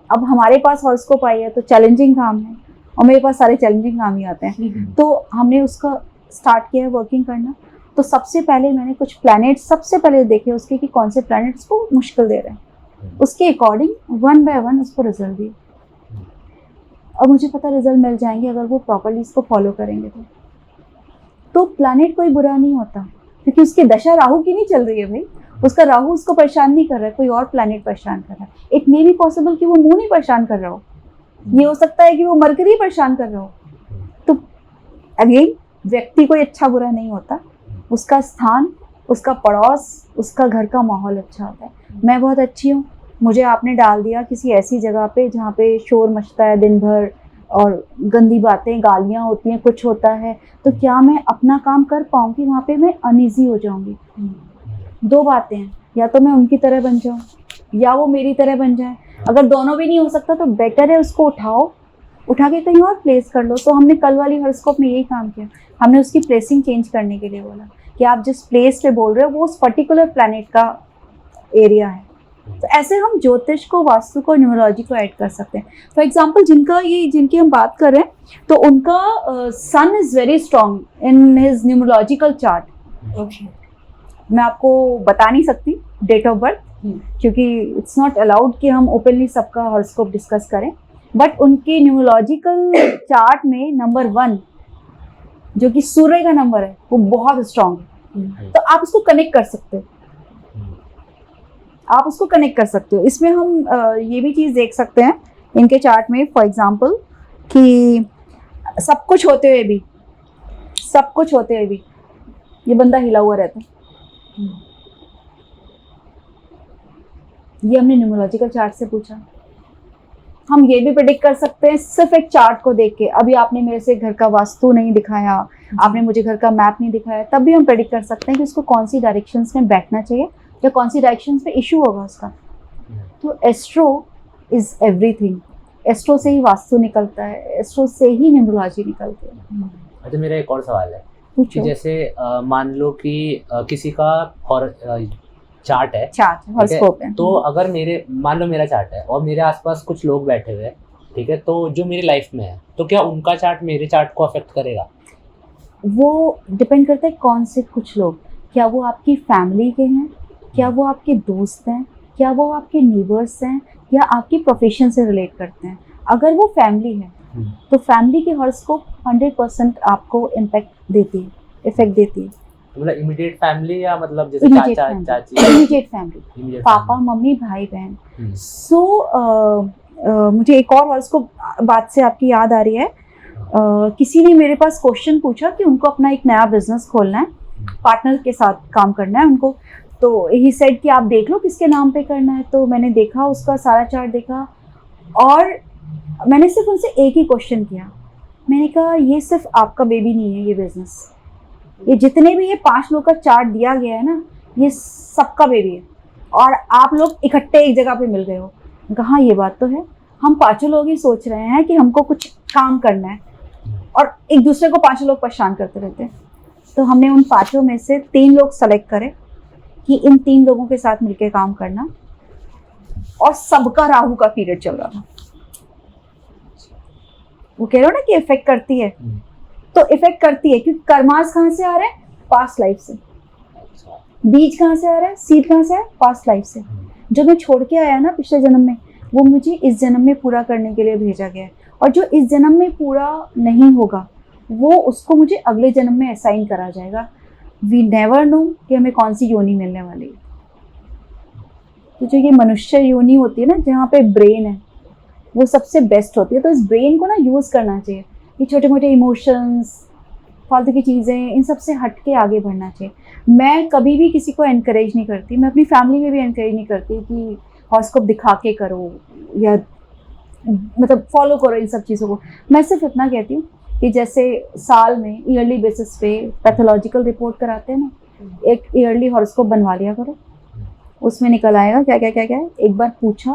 Speaker 1: अब हमारे पास हॉरोस्कोप आई है तो चैलेंजिंग काम है, और मेरे पास सारे चैलेंजिंग काम ही आते हैं। तो हमने उसका स्टार्ट किया है वर्किंग करना। तो सबसे पहले मैंने कुछ प्लैनेट सबसे पहले देखे उसके कि कौन से प्लैनेट्स को मुश्किल दे रहे हैं, उसके अकॉर्डिंग 1 बाय 1 उसको रिजल्ट दिए। और मुझे पता रिजल्ट मिल जाएंगे अगर वो प्रॉपर्ली इसको फॉलो करेंगे तो प्लैनेट कोई बुरा नहीं होता, क्योंकि उसकी दशा राहु की नहीं चल रही है भाई, उसका राहु उसको परेशान नहीं कर रहा है, कोई और प्लैनेट परेशान कर रहा है। इट मे बी पॉसिबल कि वो मून ही परेशान कर रहा हो, ये हो सकता है कि वो मरकरी परेशान कर रहा हो। तो अगेन व्यक्ति कोई अच्छा बुरा नहीं होता, उसका स्थान, उसका पड़ोस, उसका घर का माहौल अच्छा होता है। मैं बहुत अच्छी हूँ, मुझे आपने डाल दिया किसी ऐसी जगह पे जहाँ पे शोर मचता है दिन भर और गंदी बातें गालियाँ होती हैं, कुछ होता है, तो क्या मैं अपना काम कर पाऊँगी? वहाँ पे मैं अनईजी हो जाऊँगी। दो बातें हैं, या तो मैं उनकी तरह बन जाऊँ या वो मेरी तरह बन जाए। अगर दोनों भी नहीं हो सकता तो बेटर है उसको उठा के कहीं और प्लेस कर लो। तो हमने कल वाली हॉरोस्कोप में यही काम किया, हमने उसकी प्लेसिंग चेंज करने के लिए बोला कि आप जिस प्लेस पे बोल रहे हो वो उस पर्टिकुलर प्लैनेट का एरिया है। तो ऐसे हम ज्योतिष को, वास्तु को, न्यूमरोलॉजी को ऐड कर सकते हैं। फॉर एग्जांपल जिनकी हम बात कर रहे हैं तो उनका sun is very strong in his numerological chart.
Speaker 2: Okay,
Speaker 1: मैं आपको बता नहीं सकती डेट ऑफ बर्थ, क्योंकि इट्स नॉट अलाउड कि हम ओपनली सबका हॉरोस्कोप डिस्कस करें, बट उनके न्यूमरोलॉजिकल चार्ट में नंबर 1 जो कि सूर्य का नंबर है वो बहुत स्ट्रॉन्ग है। तो आप उसको कनेक्ट कर सकते हो, आप उसको कनेक्ट कर सकते हो। इसमें हम ये भी चीज़ देख सकते हैं इनके चार्ट में, फॉर एग्जांपल कि सब कुछ होते हुए भी ये बंदा हिला हुआ रहता है। ये हमने न्यूमरोलॉजिकल चार्ट से पूछा। हम ये भी प्रेडिक्ट कर सकते हैं सिर्फ एक चार्ट को देख के। अभी आपने मेरे से घर का वास्तु नहीं दिखाया, आपने मुझे घर का मैप नहीं दिखाया, तब भी हम प्रेडिक्ट कर सकते हैं कि उसको कौन सी डायरेक्शंस में बैठना चाहिए या कौन सी डायरेक्शंस में इशू होगा उसका। तो एस्ट्रो इज एवरीथिंग। एस्ट्रो से ही वास्तु निकलता है, एस्ट्रो से ही न्यूमरोलॉजी निकलती है।
Speaker 3: अच्छा, मेरा एक और सवाल है कि
Speaker 1: पूछो।
Speaker 3: जैसे मान लो कि किसी का चार्ट है,
Speaker 1: हॉरोस्कोप है,
Speaker 3: तो अगर मान लो मेरा चार्ट है और मेरे आसपास कुछ लोग बैठे हुए हैं, ठीक है, तो जो मेरी लाइफ में है, तो क्या उनका चार्ट मेरे चार्ट को अफेक्ट करेगा?
Speaker 1: वो डिपेंड करता है कौन से कुछ लोग, क्या वो आपकी फैमिली के हैं, क्या वो आपके दोस्त हैं, क्या वो आपके नेबर्स हैं, या आपकी प्रोफेशन से रिलेट करते हैं। अगर वो फैमिली है तो फैमिली की हॉरोस्कोप 100% आपको इफेक्ट देती है।
Speaker 3: मतलब इमीडिएट फैमिली या मतलब जैसे चाचा चाची?
Speaker 1: इमीडिएट फैमिली, पापा मम्मी भाई बहन। सो मुझे एक और हॉरोस्कोप बात से आपकी याद आ रही है। किसी ने मेरे पास क्वेश्चन पूछा कि उनको अपना एक नया बिजनेस खोलना है, पार्टनर के साथ काम करना है उनको। तो ही सेड कि आप देख लो किसके नाम पे करना है। तो मैंने देखा, उसका सारा चार्ट देखा और मैंने सिर्फ उनसे एक ही क्वेश्चन किया। मैंने कहा ये सिर्फ आपका बेबी नहीं है, ये बिजनेस, ये जितने भी ये 5 लोग का चार्ट दिया गया है ना, ये सबका बेबी है और आप लोग इकट्ठे एक जगह पे मिल गए हो। मैंने कहा हाँ ये बात तो है, हम 5 लोग ही सोच रहे हैं कि हमको कुछ काम करना है और एक दूसरे को 5 लोग परेशान करते रहते हैं। तो हमने उन 5 में से 3 लोग सेलेक्ट करे कि इन 3 लोगों के साथ मिलकर काम करना, और सबका राहु का पीरियड चल रहा था। वो कह रहे हो ना कि इफेक्ट करती है, तो इफेक्ट करती है क्योंकि कर्मास कहाँ से आ रहे हैं? पास्ट लाइफ से। बीज कहाँ से आ रहा है? सीड कहाँ से है? पास्ट लाइफ से। जो मैं छोड़ के आया ना पिछले जन्म में, वो मुझे इस जन्म में पूरा करने के लिए भेजा गया है, और जो इस जन्म में पूरा नहीं होगा वो उसको मुझे अगले जन्म में असाइन करा जाएगा। वी नेवर नो कि हमें कौन सी योनि मिलने वाली है। तो जो ये मनुष्य योनि होती है ना, जहाँ पे ब्रेन है, वो सबसे बेस्ट होती है। तो इस ब्रेन को ना यूज़ करना चाहिए। ये छोटे मोटे इमोशंस, फालतू की चीज़ें, इन सब से हट के आगे बढ़ना चाहिए। मैं कभी भी किसी को एनकरेज नहीं करती, मैं अपनी फैमिली में भी एनकरेज नहीं करती कि हॉरोस्कोप दिखा के करो या मतलब फॉलो करो इन सब चीज़ों को। मैं सिर्फ इतना कहती हूँ कि जैसे साल में ईयरली बेसिस पे पैथोलॉजिकल रिपोर्ट कराते हैं ना, एक ईयरली हॉरोस्कोप बनवा लिया करो, उसमें निकल आएगा क्या क्या क्या क्या है। एक बार पूछा,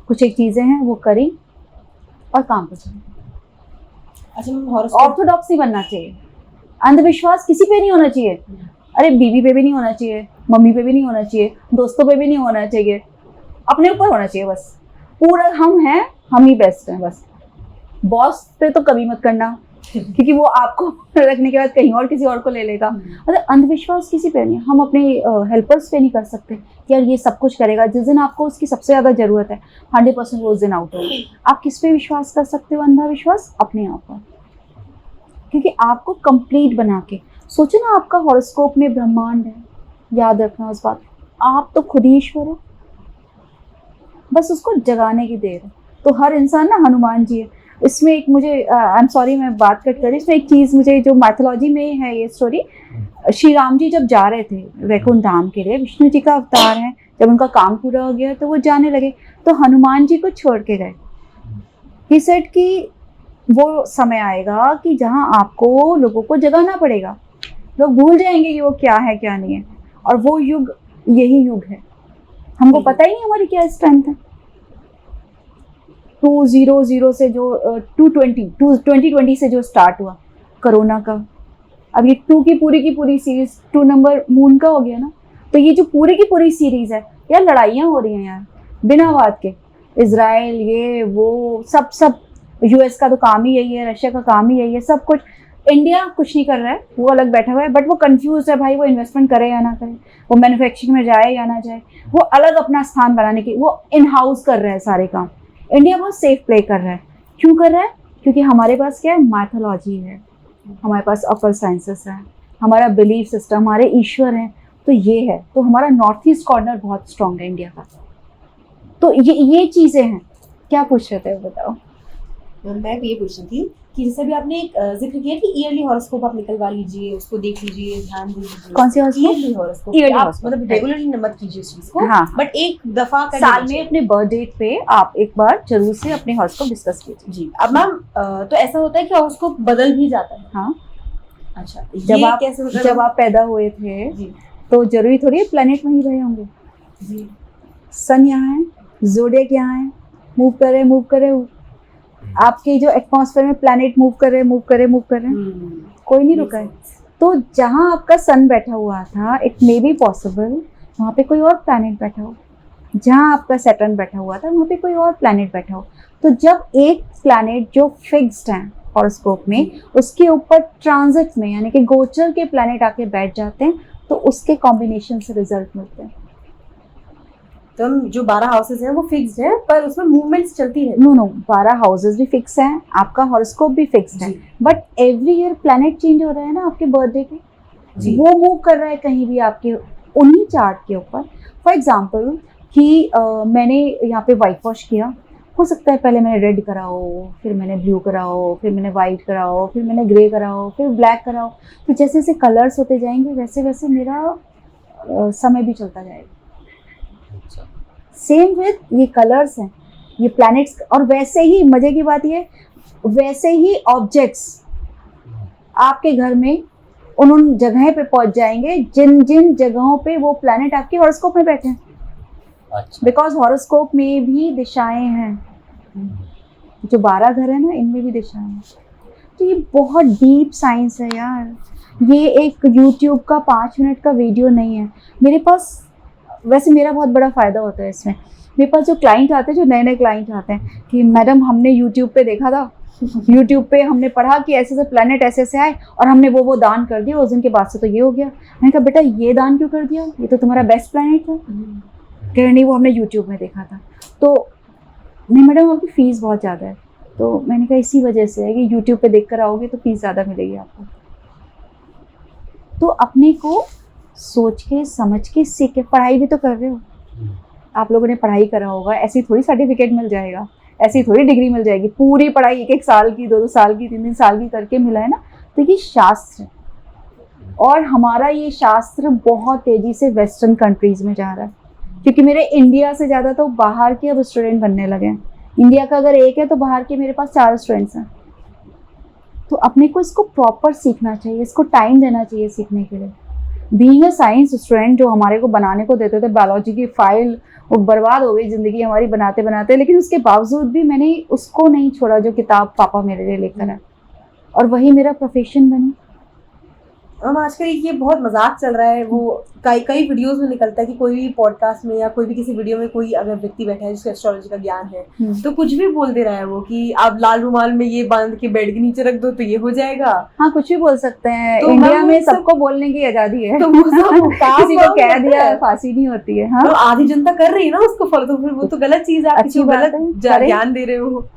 Speaker 1: कुछ एक चीज़ें हैं वो करी और काम पर चले।
Speaker 2: अच्छा,
Speaker 1: ऑर्थोडॉक्सी बनना चाहिए, अंधविश्वास किसी पे नहीं होना चाहिए। अरे बीवी पे भी नहीं होना चाहिए, मम्मी पे भी नहीं होना चाहिए, दोस्तों पे भी नहीं होना चाहिए, अपने ऊपर होना चाहिए बस। पूरा हम हैं, हम ही बेस्ट हैं बस। बॉस पे तो कभी मत करना क्योंकि वो आपको रखने के बाद कहीं और किसी और को ले लेगा। मतलब अंधविश्वास किसी पे नहीं, हम अपने हेल्पर्स पे नहीं कर सकते कि यार ये सब कुछ करेगा, जिस दिन आपको उसकी सबसे ज़्यादा ज़रूरत है 100% वो उस दिन आउट होगा। आप किस पे विश्वास कर सकते हो अंधविश्वास? अपने आप पर, क्योंकि आपको कंप्लीट बना के सोचो ना, आपका हॉरोस्कोप में ब्रह्मांड है, याद रखना उस बात, आप तो खुद ही ईश्वर हो, बस उसको जगाने की देर है। तो हर इंसान ना हनुमान जी है इसमें। एक मुझे आई एम सॉरी मैं बात कट कर रही, इसमें एक चीज़ मुझे जो मैथोलॉजी में है ये स्टोरी, श्री राम जी जब जा रहे थे वैकुंठ धाम के लिए, विष्णु जी का अवतार है, जब उनका काम पूरा हो गया तो वो जाने लगे, तो हनुमान जी को छोड़ के गए। ही सेड कि वो समय आएगा कि जहाँ आपको लोगों को जगाना पड़ेगा, लोग भूल जाएंगे कि वो क्या है क्या नहीं है, और वो युग यही युग है। हमको पता ही नहीं हमारी क्या स्ट्रेंथ है। 200 से जो 2020 से जो स्टार्ट हुआ कोरोना का, अब ये 2 की पूरी सीरीज 2 नंबर मून का हो गया ना, तो ये जो पूरी की पूरी सीरीज है यार, लड़ाइयाँ हो रही हैं यार बिना बात के, इजराइल ये वो सब यूएस का तो काम ही यही है, रशिया का काम ही यही है, सब कुछ। इंडिया कुछ नहीं कर रहा है, वो अलग बैठा हुआ है, बट वो कंफ्यूज है भाई, वो इन्वेस्टमेंट करे या ना करे, वो मैन्युफैक्चरिंग में जाए या ना जाए, वो अलग अपना स्थान बनाने की, वो इन हाउस कर रहा है सारे काम। इंडिया बहुत सेफ प्ले कर रहा है। क्यों कर रहा है? क्योंकि हमारे पास क्या है, मैथोलॉजी है, हमारे पास अपर साइंसेस है, हमारा बिलीफ सिस्टम, हमारे ईश्वर हैं, तो ये है। तो हमारा नॉर्थ ईस्ट कॉर्नर बहुत स्ट्रॉन्ग है इंडिया का। तो ये चीज़ें हैं। क्या पूछ रहे थे बताओ?
Speaker 2: मैं भी ये पूछ रही थी कि जैसे भी आपने एक जिक्र किया कि ईयरली हॉरोस्कोप आप निकलवा लीजिए, उसको देख लीजिए, ध्यान दे लीजिए।
Speaker 1: कौन सी हॉरोस्कोप?
Speaker 2: Yearly horoscope.
Speaker 1: Yearly
Speaker 2: आप
Speaker 1: horoscope,
Speaker 2: मतलब रेगुलरली मत कीजिए इस चीज को,
Speaker 1: हाँ।
Speaker 2: बट एक दफा कर
Speaker 1: साल में अपने बर्थ डेट पे आप एक बार जरूर से अपने हॉरोस्कोप डिस्कस कीजिए।
Speaker 2: जी। अब मैम तो ऐसा होता है कि हॉरोस्कोप बदल भी जाता है।
Speaker 1: हाँ,
Speaker 2: अच्छा,
Speaker 1: जब आप
Speaker 2: कैसे होता है?
Speaker 1: जब आप पैदा हुए थे
Speaker 2: जी
Speaker 1: तो जरूरी थोड़ी प्लेनेट वहीं रहे होंगे।
Speaker 2: जी
Speaker 1: सन यहाँ है, ज़ोडिएक यहाँ है, मूव करे आपके जो एटमॉस्फेयर में प्लैनेट मूव कर रहे हैं, कोई नहीं रुका है। तो जहाँ आपका सन बैठा हुआ था, इट मे बी पॉसिबल वहाँ पे कोई और प्लैनेट बैठा हो, जहाँ आपका सैटर्न बैठा हुआ था वहाँ पे कोई और प्लैनेट बैठा हो। तो जब एक प्लैनेट जो फिक्स्ड है हॉरोस्कोप में, उसके ऊपर ट्रांजिट में यानी कि गोचर के प्लैनेट आके बैठ जाते हैं, तो उसके कॉम्बिनेशन से रिजल्ट मिलते हैं।
Speaker 2: तो हम जो 12 हाउसेस हैं वो फिक्स्ड है, पर उसमें मूवमेंट्स चलती है।
Speaker 1: नो 12 हाउसेस भी फिक्स हैं, आपका हॉरोस्कोप भी फिक्स्ड है, but every year planet change हो रहा है ना आपके बर्थडे पे, वो मूव कर रहा है कहीं भी आपके उन्हीं चार्ट के ऊपर। फॉर एग्जांपल कि मैंने यहाँ पे वाइट वॉश किया, हो सकता है पहले मैंने रेड कराओ, फिर मैंने ब्लू कराओ, फिर मैंने वाइट कराओ, फिर मैंने ग्रे कराओ, फिर ब्लैक कराओ। तो जैसे जैसे कलर्स होते जाएंगे वैसे वैसे मेरा समय भी चलता जाएगा। सेम विद ये कलर्स हैं, ये प्लैनेट्स, और वैसे ही मजे की बात ये, वैसे ही ऑब्जेक्ट्स आपके घर में उन जगह पे पहुंच जाएंगे जिन जिन जगहों पे वो प्लैनेट आपके हॉरोस्कोप में बैठे हैं।
Speaker 3: अच्छा।
Speaker 1: बिकॉज हॉरोस्कोप में भी दिशाएं हैं, जो 12 घर है ना, इनमें भी दिशाएं हैं। तो ये बहुत डीप साइंस है यार, ये एक यूट्यूब का 5 मिनट का वीडियो नहीं है। मेरे पास वैसे मेरा बहुत बड़ा फ़ायदा होता है इसमें, मेरे पास जो क्लाइंट आते हैं, जो नए नए क्लाइंट आते हैं कि मैडम हमने यूट्यूब पे देखा था, यूट्यूब पे हमने पढ़ा कि ऐसे ऐसे प्लैनेट ऐसे ऐसे आए और हमने वो दान कर दिया, उस दिन के बाद से तो ये हो गया। मैंने कहा बेटा ये दान क्यों कर दिया, ये तो तुम्हारा बेस्ट प्लैनेट था। कह रहे नहीं वो हमने यूट्यूब में देखा था। तो नहीं मैडम आपकी फ़ीस बहुत ज़्यादा है। तो मैंने कहा इसी वजह से है कि यूट्यूब पे देख कर आओगे तो फ़ीस ज़्यादा मिलेगी आपको। तो अपने को सोच के समझ के सीख के, पढ़ाई भी तो कर रहे हो आप लोगों ने, पढ़ाई करा होगा, ऐसी थोड़ी सर्टिफिकेट मिल जाएगा, ऐसी थोड़ी डिग्री मिल जाएगी। पूरी पढ़ाई 1-1 साल की, 2-2 साल की, 3-3 साल की करके मिला है ना। तो ये शास्त्र, और हमारा ये शास्त्र बहुत तेजी से वेस्टर्न कंट्रीज में जा रहा है, क्योंकि मेरे इंडिया से ज़्यादा तो बाहर के अब स्टूडेंट बनने लगे हैं। इंडिया का अगर 1 है तो बाहर के मेरे पास 4 स्टूडेंट्स हैं। तो अपने को इसको प्रॉपर सीखना चाहिए, इसको टाइम देना चाहिए सीखने के लिए। बीइंग अ साइंस स्टूडेंट, जो हमारे को बनाने को देते थे बायोलॉजी की फाइल, वो बर्बाद हो गई ज़िंदगी हमारी बनाते बनाते, लेकिन उसके बावजूद भी मैंने उसको नहीं छोड़ा जो किताब पापा मेरे लिए लेकर आए, और वही मेरा प्रोफेशन बनी।
Speaker 2: मैम आजकल ये बहुत मजाक चल रहा है, वो कई वीडियोस में निकलता है कि कोई भी पॉडकास्ट में या कोई भी किसी वीडियो में कोई अगर व्यक्ति बैठा है जिसको एस्ट्रोलॉजी का ज्ञान है तो कुछ भी बोल दे रहा है वो कि आप लाल रुमाल में ये बांध के बेड के नीचे रख दो तो ये हो जाएगा।
Speaker 1: हाँ, कुछ भी बोल सकते हैं।
Speaker 2: तो
Speaker 1: इंडिया
Speaker 2: हम
Speaker 1: में
Speaker 2: सब-
Speaker 1: सबको बोलने की आजादी है।
Speaker 2: तो वो सब
Speaker 1: किसी को कह
Speaker 2: करते
Speaker 1: दिया
Speaker 2: हैं।
Speaker 1: फांसी नहीं होती है। हाँ,
Speaker 2: तो आधी जनता कर रही है ना उसको फॉलो, तो फिर वो तो गलत चीज है, आप
Speaker 1: अच्छी
Speaker 2: किसी को
Speaker 1: बात
Speaker 2: गलत
Speaker 1: है, करे।
Speaker 2: ज्ञान दे रहे हो।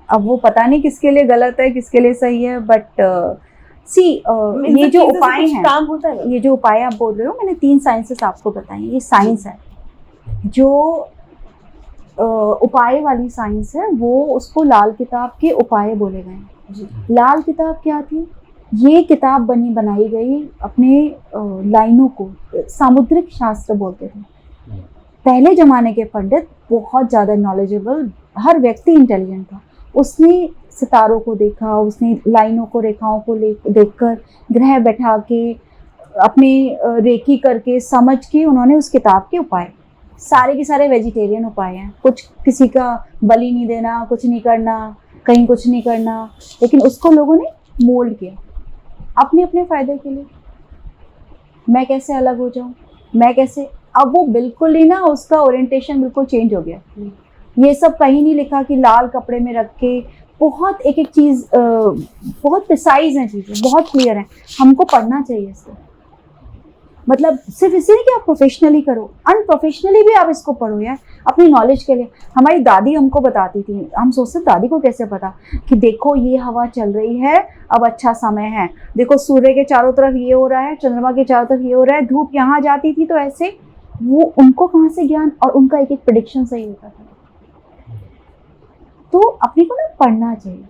Speaker 1: अब वो पता नहीं किसके लिए गलत है किसके लिए सही है, बट सी
Speaker 2: इन
Speaker 1: ये
Speaker 2: सब
Speaker 1: जो
Speaker 2: चीजों से
Speaker 1: उपाय
Speaker 2: कुछ
Speaker 1: हैं,
Speaker 2: काम होता है ना।
Speaker 1: ये जो उपाय आप बोल रहे हो, मैंने 3 साइंसेस आपको बताई। ये साइंस है, जो उपाय वाली साइंस है, वो उसको लाल किताब के उपाय बोले गए हैं।
Speaker 2: जी।
Speaker 1: लाल किताब क्या थी? ये किताब बनाई गई अपने लाइनों को सामुद्रिक शास्त्र बोलते थे। पहले जमाने के पंडित बहुत ज़्यादा नॉलेजेबल, हर व्यक्ति इंटेलिजेंट था। उसने सितारों को देखा, उसने लाइनों को, रेखाओं को देखकर, ग्रह बैठा के, अपने रेकी करके, समझ के उन्होंने उस किताब के उपाय, सारे के सारे वेजिटेरियन उपाय हैं। कुछ किसी का बलि नहीं देना, कुछ नहीं करना, कहीं कुछ नहीं करना, लेकिन उसको लोगों ने मोल्ड किया अपने अपने फायदे के लिए। मैं कैसे अलग हो जाऊं, मैं कैसे, अब वो बिल्कुल ही ना, उसका ओरिएंटेशन बिल्कुल चेंज हो गया। ये सब कहीं नहीं लिखा कि लाल कपड़े में रख के, बहुत एक एक चीज़ बहुत प्रिसाइज है, चीज़ें बहुत क्लियर है। हमको पढ़ना चाहिए इसको, मतलब सिर्फ इसलिए नहीं कि आप प्रोफेशनली करो, अनप्रोफेशनली भी आप इसको पढ़ो यार, अपनी नॉलेज के लिए। हमारी दादी हमको बताती थी, हम सोचते दादी को कैसे पता कि देखो ये हवा चल रही है, अब अच्छा समय है, देखो सूर्य के चारों तरफ ये हो रहा है, चंद्रमा के चारों तरफ ये हो रहा है, धूप यहाँ जाती थी तो ऐसे। वो उनको कहाँ से ज्ञान, और उनका एक एक प्रेडिक्शन सही होता था। तो अपने को ना पढ़ना चाहिए।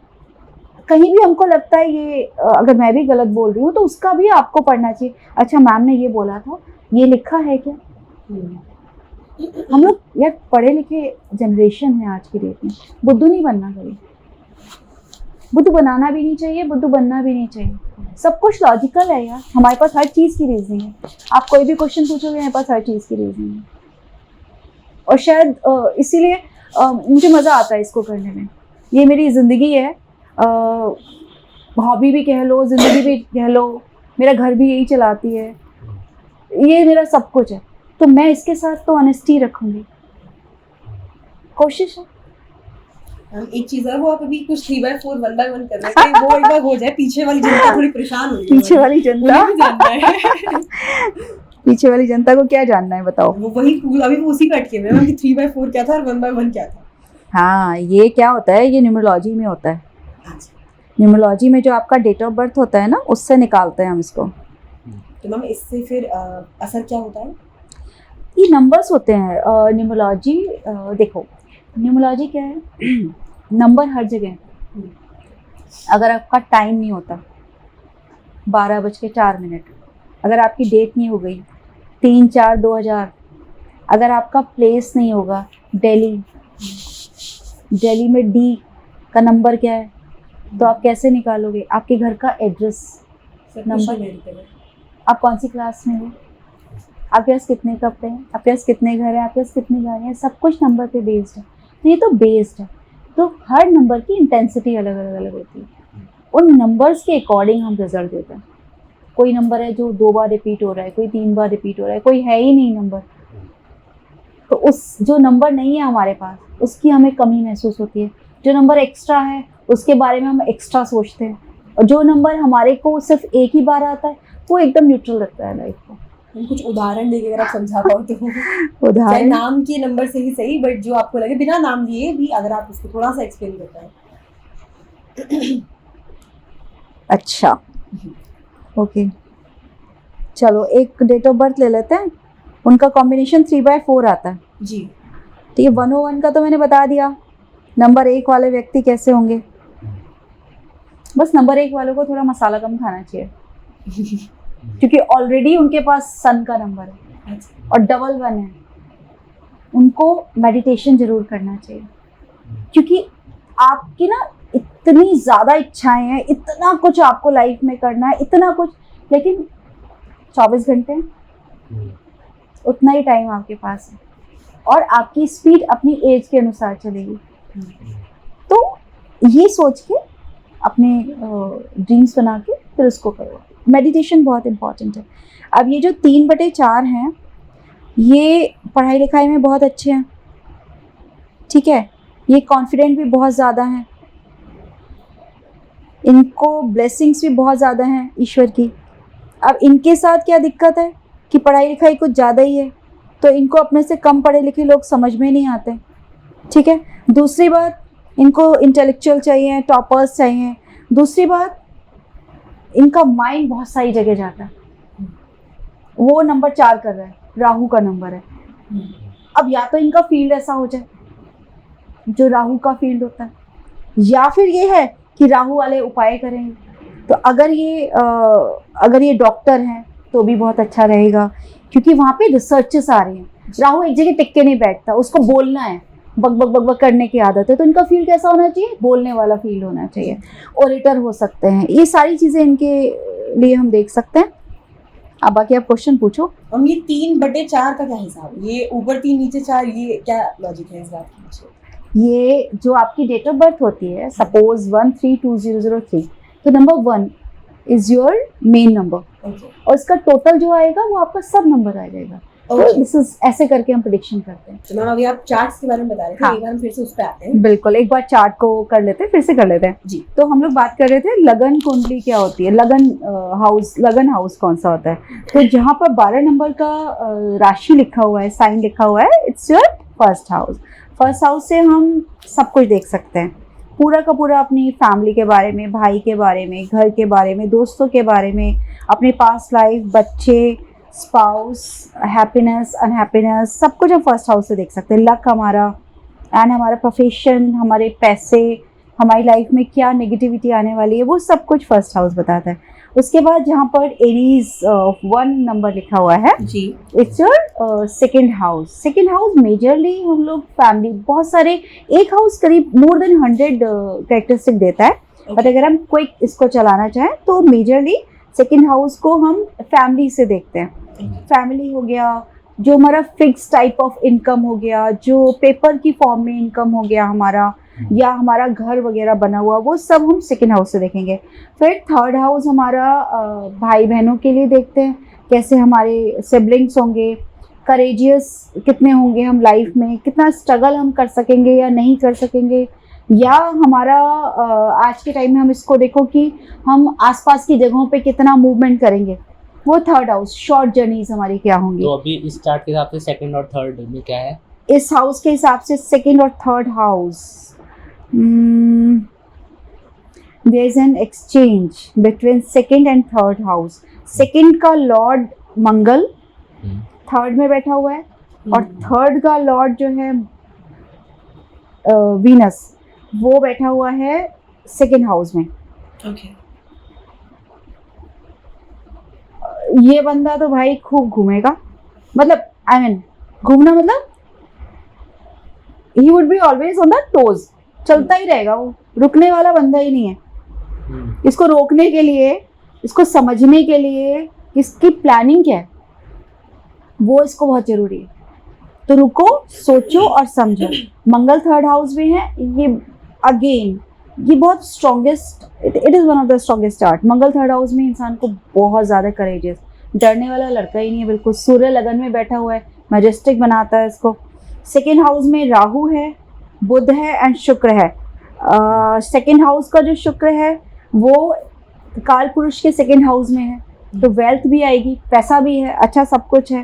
Speaker 1: कहीं भी हमको लगता है ये अगर मैं भी गलत बोल रही हूँ तो उसका भी आपको पढ़ना चाहिए। अच्छा, मैम ने ये बोला था, ये लिखा है क्या? हम लोग यार पढ़े लिखे जनरेशन है आज की डेट में। बुद्धू नहीं बनना कभी, बुद्धू बनाना भी नहीं चाहिए, बुद्धू बनना भी नहीं चाहिए। सब कुछ लॉजिकल है यार, हमारे पास हर चीज़ की रीजनिंग है। आप कोई भी क्वेश्चन पूछोगे, मेरे पास हर चीज़ की रीजनिंग है। और शायद इसीलिए मुझे मज़ा आता है इसको करने में। ये मेरी ज़िंदगी है, हॉबी भी कह लो, ज़िंदगी भी कह लो, मेरा घर भी यही चलाती है, ये मेरा सब कुछ है। तो मैं इसके साथ तो ऑनेस्टी रखूँगी, कोशिश है।
Speaker 2: एक चीज है, वो आप अभी कुछ 3x4 1x1 कर रहे थे, वो एक बार हो जाए, पीछे वाली जनता थोड़ी परेशान हो रही है।
Speaker 1: पीछे वाली जनता,
Speaker 2: उन्हें भी जानना है।
Speaker 1: पीछे वाली जनता को क्या जानना है बताओ?
Speaker 2: वो वही अभी वो उसी का अटके हुए हैं कि 3x4 क्या था और 1x1 क्या था।
Speaker 1: हाँ, ये क्या होता है, ये न्यूमरोलॉजी में होता है। न्यूमरोलॉजी में जो आपका डेट ऑफ बर्थ होता है ना, उससे निकालते हैं हम इसको।
Speaker 2: तो मैम इससे फिर असर क्या होता है?
Speaker 1: ये नंबर्स होते हैं। न्यूमरोलॉजी, देखो न्यूमरोलॉजी क्या है, नंबर हर जगह है। अगर आपका टाइम नहीं होता 12:04, अगर आपकी डेट नहीं हो गई 3/4/2000, अगर आपका प्लेस नहीं होगा दिल्ली, दिल्ली में डी का नंबर क्या है, तो आप कैसे निकालोगे? आपके घर का एड्रेस, नंबर, आप कौन सी क्लास में हो, आपके पास कितने कपड़े हैं, आपके पास कितने घर हैं, आपके पास कितनी गाड़ियाँ हैं, सब कुछ नंबर पे बेस्ड है। तो ये तो बेस्ड है, तो हर नंबर की इंटेंसिटी अलग अलग होती है। उन नंबर्स के अकॉर्डिंग हम रिजल्ट देते हैं। कोई नंबर है जो 2 बार रिपीट हो रहा है, कोई 3 बार रिपीट हो रहा है, कोई है ही नहीं नंबर, तो उस जो नंबर नहीं है हमारे पास, उसकी हमें कमी महसूस होती है। जो नंबर एक्स्ट्रा है उसके बारे में हम एक्स्ट्रा सोचते हैं, और जो नंबर हमारे को सिर्फ एक ही बार आता है वो एकदम न्यूट्रल लगता है लाइफ को।
Speaker 2: कुछ उदाहरण देके अगर आप समझा पाओ तो। चाहे
Speaker 1: उदाहरण
Speaker 2: नाम के नंबर से ही सही, बट जो आपको लगे बिना नाम लिए भी, अगर आप उसको थोड़ा सा एक्सप्लेन कर पाए।
Speaker 1: अच्छा, ओके, चलो एक डेट ऑफ बर्थ ले लेते हैं। उनका कॉम्बिनेशन 3/4 आता है
Speaker 2: जी।
Speaker 1: तो ये 101 का तो मैंने बता दिया। नंबर 1 वाले व्यक्ति कैसे होंगे? बस नंबर 1 वालों को थोड़ा मसाला कम खाना चाहिए, क्योंकि ऑलरेडी उनके पास सन का नंबर है और डबल 1 है। उनको मेडिटेशन जरूर करना चाहिए, क्योंकि आपकी ना इतनी ज़्यादा इच्छाएं हैं, इतना कुछ आपको लाइफ में करना है, इतना कुछ, लेकिन 24 घंटे उतना ही टाइम आपके पास है, और आपकी स्पीड अपनी एज के अनुसार चलेगी। तो ये सोच के अपने ड्रीम्स बना के फिर उसको करो। मेडिटेशन बहुत इम्पॉर्टेंट है। अब ये जो 3/4 हैं, ये पढ़ाई लिखाई में बहुत अच्छे हैं, ठीक है, ये कॉन्फिडेंट भी बहुत ज़्यादा हैं, इनको ब्लेसिंग्स भी बहुत ज़्यादा हैं ईश्वर की। अब इनके साथ क्या दिक्कत है कि पढ़ाई लिखाई कुछ ज़्यादा ही है, तो इनको अपने से कम पढ़े लिखे लोग समझ में नहीं आते, ठीक है। दूसरी बात, इनको इंटेलेक्चुअल चाहिए, टॉपर्स चाहिए। दूसरी बात, इनका माइंड बहुत सारी जगह जाता है, वो नंबर 4 कर रहा है, राहु का नंबर है। अब या तो इनका फील्ड ऐसा हो जाए जो राहु का फील्ड होता है, या फिर ये है कि राहु वाले उपाय करेंगे। तो अगर ये डॉक्टर हैं तो भी बहुत अच्छा रहेगा, क्योंकि वहाँ पे रिसर्चेस आ रही हैं। राहु एक जगह टिक के नहीं बैठता, उसको बोलना है, बक बक बक बक करने की आदत है। तो इनका फील्ड कैसा होना चाहिए? बोलने वाला फील्ड होना चाहिए, ओरेटर हो सकते हैं। ये सारी चीज़ें इनके लिए हम देख सकते हैं। अब बाकी आप क्वेश्चन पूछो।
Speaker 2: हम ये 3/4 का क्या हिसाब है? ये ऊपर 3 नीचे 4, ये क्या लॉजिक है इस बात के पीछे?
Speaker 1: ये जो आपकी डेट ऑफ बर्थ होती है, सपोज 132003, तो number 1 is your main number, और इसका टोटल जो आएगा वो आपका सब नंबर आ जाएगा। तो दिस इज ऐसे करके हम प्रेडिक्शन करते हैं।
Speaker 2: तो मैम अभी आप चार्ट्स के बारे में बता रहे थे,
Speaker 1: हाँ।
Speaker 2: एक बार हम फिर से उस पे आते हैं।
Speaker 1: बिल्कुल, एक बार चार्ट को कर लेते हैं, फिर से कर लेते हैं
Speaker 2: जी।
Speaker 1: तो हम लोग बात कर रहे थे लगन कुंडली क्या होती है, लगन हाउस कौन सा होता है। तो जहाँ पर 12 नंबर का राशि लिखा हुआ है, साइन लिखा हुआ है, it's your first house. First house से हम सब कुछ देख सकते हैं, पूरा का पूरा अपनी फैमिली के बारे में, भाई के बारे में, घर के बारे में, दोस्तों के बारे में, अपने पास्ट लाइफ, बच्चे, स्पाउस, हैप्पीनेस, अनहैप्पीनेस, सब कुछ हम फर्स्ट हाउस से देख सकते हैं। लक हमारा, एंड हमारा प्रोफेशन, हमारे पैसे, हमारी लाइफ में क्या नेगेटिविटी आने वाली है, वो सब कुछ फर्स्ट हाउस बताता है। उसके बाद जहाँ पर एरीज 1 नंबर लिखा हुआ है,
Speaker 2: जी,
Speaker 1: it's your second house. Second house majorly हम लोग फैमिली, बहुत सारे, एक हाउस करीब मोर देन 100 कैरेक्टरिस्टिक देता है, बट अगर हम क्विक इसको चलाना चाहें तो मेजरली सेकेंड हाउस को हम फैमिली से देखते हैं। फैमिली हो गया, जो हमारा फिक्स टाइप ऑफ इनकम हो गया, जो पेपर की फॉर्म में इनकम हो गया हमारा, या हमारा घर वगैरह बना हुआ, वो सब हम सेकेंड हाउस से देखेंगे। फिर थर्ड हाउस हमारा भाई बहनों के लिए देखते हैं, कैसे हमारे सिबलिंग्स होंगे, करेजियस कितने होंगे हम लाइफ में, कितना स्ट्रगल हम कर सकेंगे या नहीं कर सकेंगे, या हमारा आज के टाइम में हम इसको देखो कि हम आसपास की जगहों पे कितना मूवमेंट करेंगे, वो थर्ड हाउस। शॉर्ट जर्नीज हमारी क्या होंगी।
Speaker 3: तो अभी इस चार्ट के हिसाब से सेकंड और थर्ड में क्या है?
Speaker 1: इस हाउस के हिसाब से सेकंड और third house, there is an exchange between second and third house. Second का लॉर्ड मंगल थर्ड में बैठा हुआ है, और थर्ड का लॉर्ड जो है वीनस, वो बैठा हुआ है सेकंड हाउस में।
Speaker 2: ओके।
Speaker 1: ये बंदा तो भाई खूब घूमेगा, मतलब आई मीन घूमना मतलब he would be always on the toes, चलता ही रहेगा, वो रुकने वाला बंदा ही नहीं है। इसको रोकने के लिए, इसको समझने के लिए इसकी प्लानिंग क्या है, वो इसको बहुत जरूरी है। तो रुको, सोचो और समझो। मंगल थर्ड हाउस में है, ये अगेन ये बहुत strongest, it is one of the strongest chart. Mangal third house में इंसान को बहुत ज़्यादा करेजियस, डरने वाला लड़का ही नहीं है बिल्कुल। सूर्य लगन में बैठा हुआ है, मैजेस्टिक बनाता है इसको। सेकेंड हाउस में राहु है, बुध है एंड शुक्र है। सेकेंड हाउस का जो शुक्र है वो काल पुरुष के सेकेंड हाउस में है, तो वेल्थ भी आएगी, पैसा भी है, अच्छा सब कुछ है।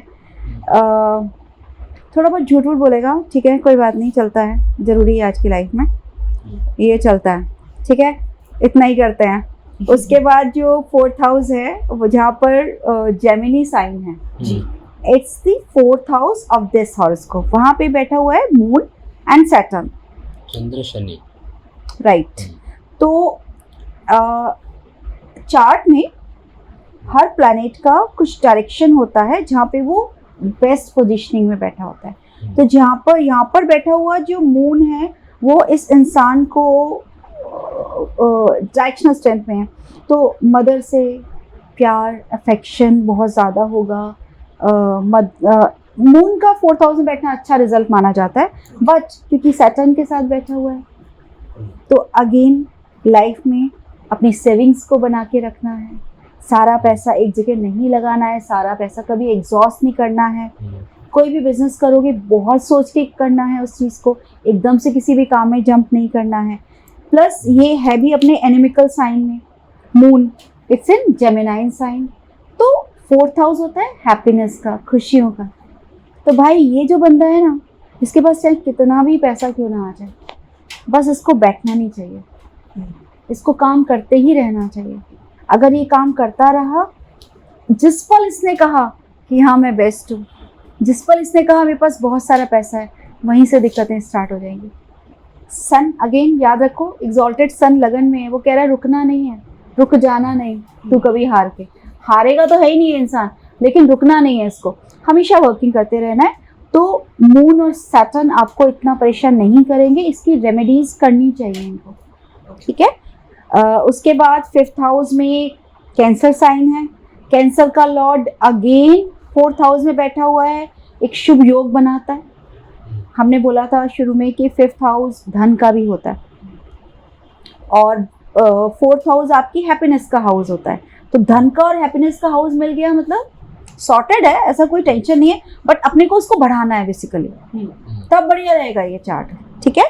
Speaker 1: थोड़ा बहुत झूठ वूठ बोलेगा, ठीक है, कोई बात नहीं, चलता है, ज़रूरी है आज की लाइफ में, ये चलता है, ठीक है, इतना ही करते हैं। उसके बाद जो फोर्थ हाउस है, वो जहाँ पर जेमिनी साइन है, it's the fourth house of this horoscope. वहाँ पे बैठा हुआ है moon and Saturn,
Speaker 3: Chandra Shani,
Speaker 1: right. तो चार्ट में हर प्लैनेट का कुछ डायरेक्शन होता है जहाँ पे वो बेस्ट पोजीशनिंग में बैठा होता है। तो यहाँ पर बैठा हुआ जो मून है वो इस इंसान को डायरेक्शनल स्ट्रेंथ में है, तो मदर से प्यार, अफेक्शन बहुत ज़्यादा होगा। मून का 4th हाउस में बैठना अच्छा रिजल्ट माना जाता है, बट क्योंकि सैटर्न के साथ बैठा हुआ है तो अगेन लाइफ में अपनी सेविंग्स को बना के रखना है, सारा पैसा एक जगह नहीं लगाना है, सारा पैसा कभी एग्जॉस्ट नहीं करना है। कोई भी बिजनेस करोगे बहुत सोच के करना है उस चीज़ को, एकदम से किसी भी काम में जंप नहीं करना है। प्लस ये है भी अपने एनिमिकल साइन में, मून इट्स इन जेमिनाइन साइन, तो 4th हाउस होता है हैप्पीनेस का, खुशियों का। तो भाई ये जो बंदा है ना, इसके पास चाहे कितना भी पैसा क्यों ना आ जाए, बस इसको बैठना नहीं चाहिए, इसको काम करते ही रहना चाहिए। अगर ये काम करता रहा, जिस पल इसने कहा कि हाँ मैं बेस्ट हूँ, जिस पल इसने कहा मेरे पास बहुत सारा पैसा है, वहीं से दिक्कतें स्टार्ट हो जाएंगी। सन अगेन याद रखो, एग्जॉल्टेड सन लगन में है, वो कह रहा है रुकना नहीं है, रुक जाना नहीं, तू कभी हार के, हारेगा तो है ही नहीं इंसान, लेकिन रुकना नहीं है, इसको हमेशा वर्किंग करते रहना है। तो मून और सैटर्न आपको इतना परेशान नहीं करेंगे, इसकी रेमेडीज करनी चाहिए इनको, ठीक है। उसके बाद 5th हाउस में कैंसर साइन है। कैंसर का लॉर्ड अगेन 4th हाउस में बैठा हुआ है, एक शुभ योग बनाता है। हमने बोला था शुरू में कि 5th हाउस धन का भी होता है, और 4th हाउस आपकी हैप्पीनेस का हाउस होता है। तो धन का और हैप्पीनेस का हाउस मिल गया, मतलब सॉर्टेड है, ऐसा कोई टेंशन नहीं है, बट अपने को उसको बढ़ाना है बेसिकली, तब बढ़िया रहेगा ये चार्ट, ठीक है।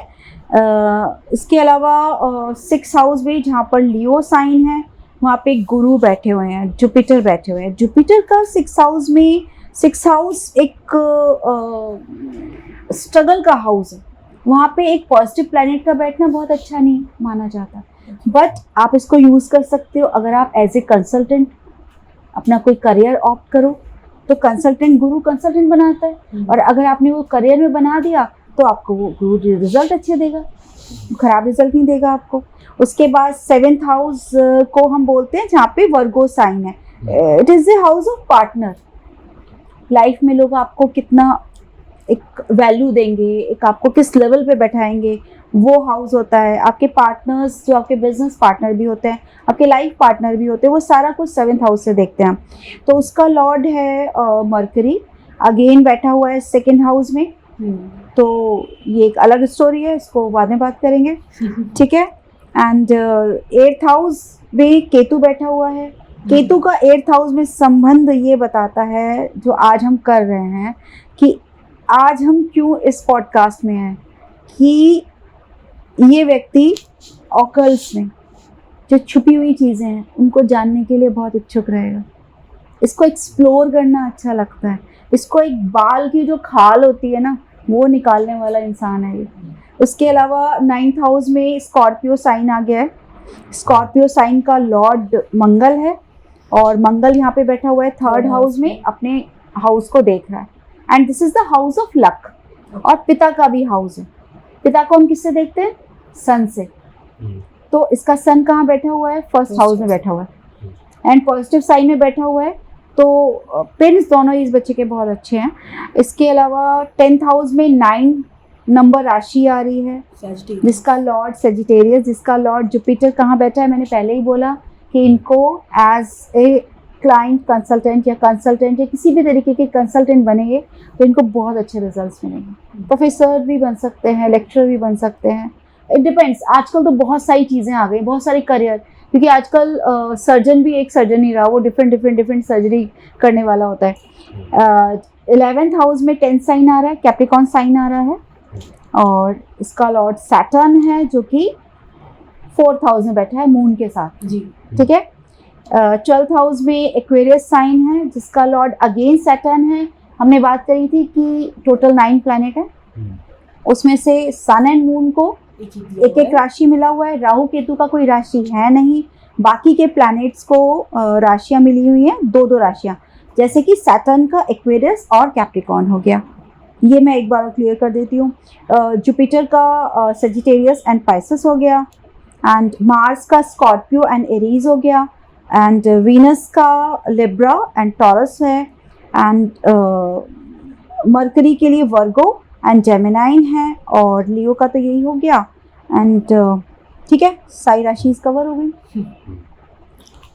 Speaker 1: इसके अलावा 6th हाउस में जहाँ पर लियो साइन है, वहाँ पे गुरु बैठे हुए हैं, जुपिटर बैठे हुए हैं। जुपिटर का 6th हाउस में, 6th हाउस एक स्ट्रगल का हाउस है, वहाँ पे एक पॉजिटिव प्लैनेट का बैठना बहुत अच्छा नहीं माना जाता, बट आप इसको यूज़ कर सकते हो। अगर आप एज ए कंसल्टेंट अपना कोई करियर ऑप्ट करो, तो कंसल्टेंट गुरु कंसल्टेंट बनाता है, और अगर आपने वो करियर में बना दिया तो आपको वो गुरु रिजल्ट अच्छे देगा, खराब रिजल्ट नहीं देगा आपको। उसके बाद 7th हाउस को हम बोलते हैं जहाँ पे वर्गो साइन है, it is the house of partner. Life में लोग आपको कितना एक वैल्यू देंगे, एक आपको किस लेवल पे बैठाएंगे, वो हाउस होता है। आपके पार्टनर्स जो आपके बिजनेस पार्टनर भी होते हैं, आपके लाइफ पार्टनर भी होते हैं, वो सारा कुछ 7th हाउस से देखते हैं हम। तो उसका लॉर्ड है मरकरी, अगेन बैठा हुआ है 2nd हाउस में। तो ये एक अलग स्टोरी है, इसको बाद में बात करेंगे, ठीक है। एंड 8th हाउस में केतु बैठा हुआ है। केतु का 8th हाउस में संबंध ये बताता है, जो आज हम कर रहे हैं, कि आज हम क्यों इस पॉडकास्ट में हैं, कि ये व्यक्ति ऑकल्स में जो छुपी हुई चीज़ें हैं उनको जानने के लिए बहुत इच्छुक रहेगा। इसको एक्सप्लोर करना अच्छा लगता है, इसको एक बाल की जो खाल होती है ना, वो निकालने वाला इंसान है ये। उसके अलावा 9th हाउस में स्कॉर्पियो साइन आ गया है। स्कॉर्पियो साइन का लॉर्ड मंगल है, और मंगल यहाँ पे बैठा हुआ है 3rd हाउस में, अपने हाउस को देख रहा है। And this is the house of luck, और पिता का भी हाउस है। पिता को हम किससे देखते हैं? सन से। तो इसका सन कहाँ बैठा हुआ है? 1st हाउस में बैठा हुआ है, एंड पॉजिटिव साइन में बैठा हुआ है। तो पिन्स दोनों इस बच्चे के बहुत अच्छे हैं। इसके अलावा 10th हाउस में 9 नंबर राशि आ रही है, जिसका लॉर्ड सेजिटेरियस, जिसका लॉर्ड जुपिटर कहाँ बैठा है? मैंने पहले ही बोला कि इनको एज ए क्लाइंट कंसल्टेंट या किसी भी तरीके के कंसल्टेंट बनेंगे तो इनको बहुत अच्छे रिजल्ट्स मिलेंगे। प्रोफेसर भी बन सकते हैं, लेक्चरर भी बन सकते हैं, इट डिपेंड्स। आजकल तो बहुत सारी चीज़ें आ गई, बहुत सारे करियर, क्योंकि आजकल सर्जन भी एक सर्जन ही रहा, वो डिफरेंट सर्जरी करने वाला होता है। 11th हाउस में 10 साइन आ रहा है, कैप्रिकॉन साइन आ रहा है, और इसका लॉर्ड सैटर्न है जो कि 4th हाउस में बैठा है मून के साथ जी, ठीक है। 12th हाउस में एक्वेरियस साइन है, जिसका लॉर्ड अगेन सैटर्न है। हमने बात करी थी कि टोटल 9 प्लैनेट है, उसमें से सन एंड मून को एक एक राशि मिला हुआ है। राहु केतु का कोई राशि है नहीं, बाकी के प्लैनेट्स को राशियां मिली हुई हैं, 2-2 राशियां, जैसे कि सैटर्न का एक्वेरियस और कैप्रिकॉन हो गया। ये मैं एक बार क्लियर कर देती हूँ। जुपिटर का सेजिटेरियस एंड पाइसेस हो गया, एंड मार्स का स्कॉर्पियो एंड एरीज हो गया, एंड वीनस का लिब्रा एंड टॉरस है, एंड मरकरी के लिए वर्गो एंड जेमिनाइन है, और लियो का तो यही हो गया। एंड ठीक है, सारी राशि कवर हो गई।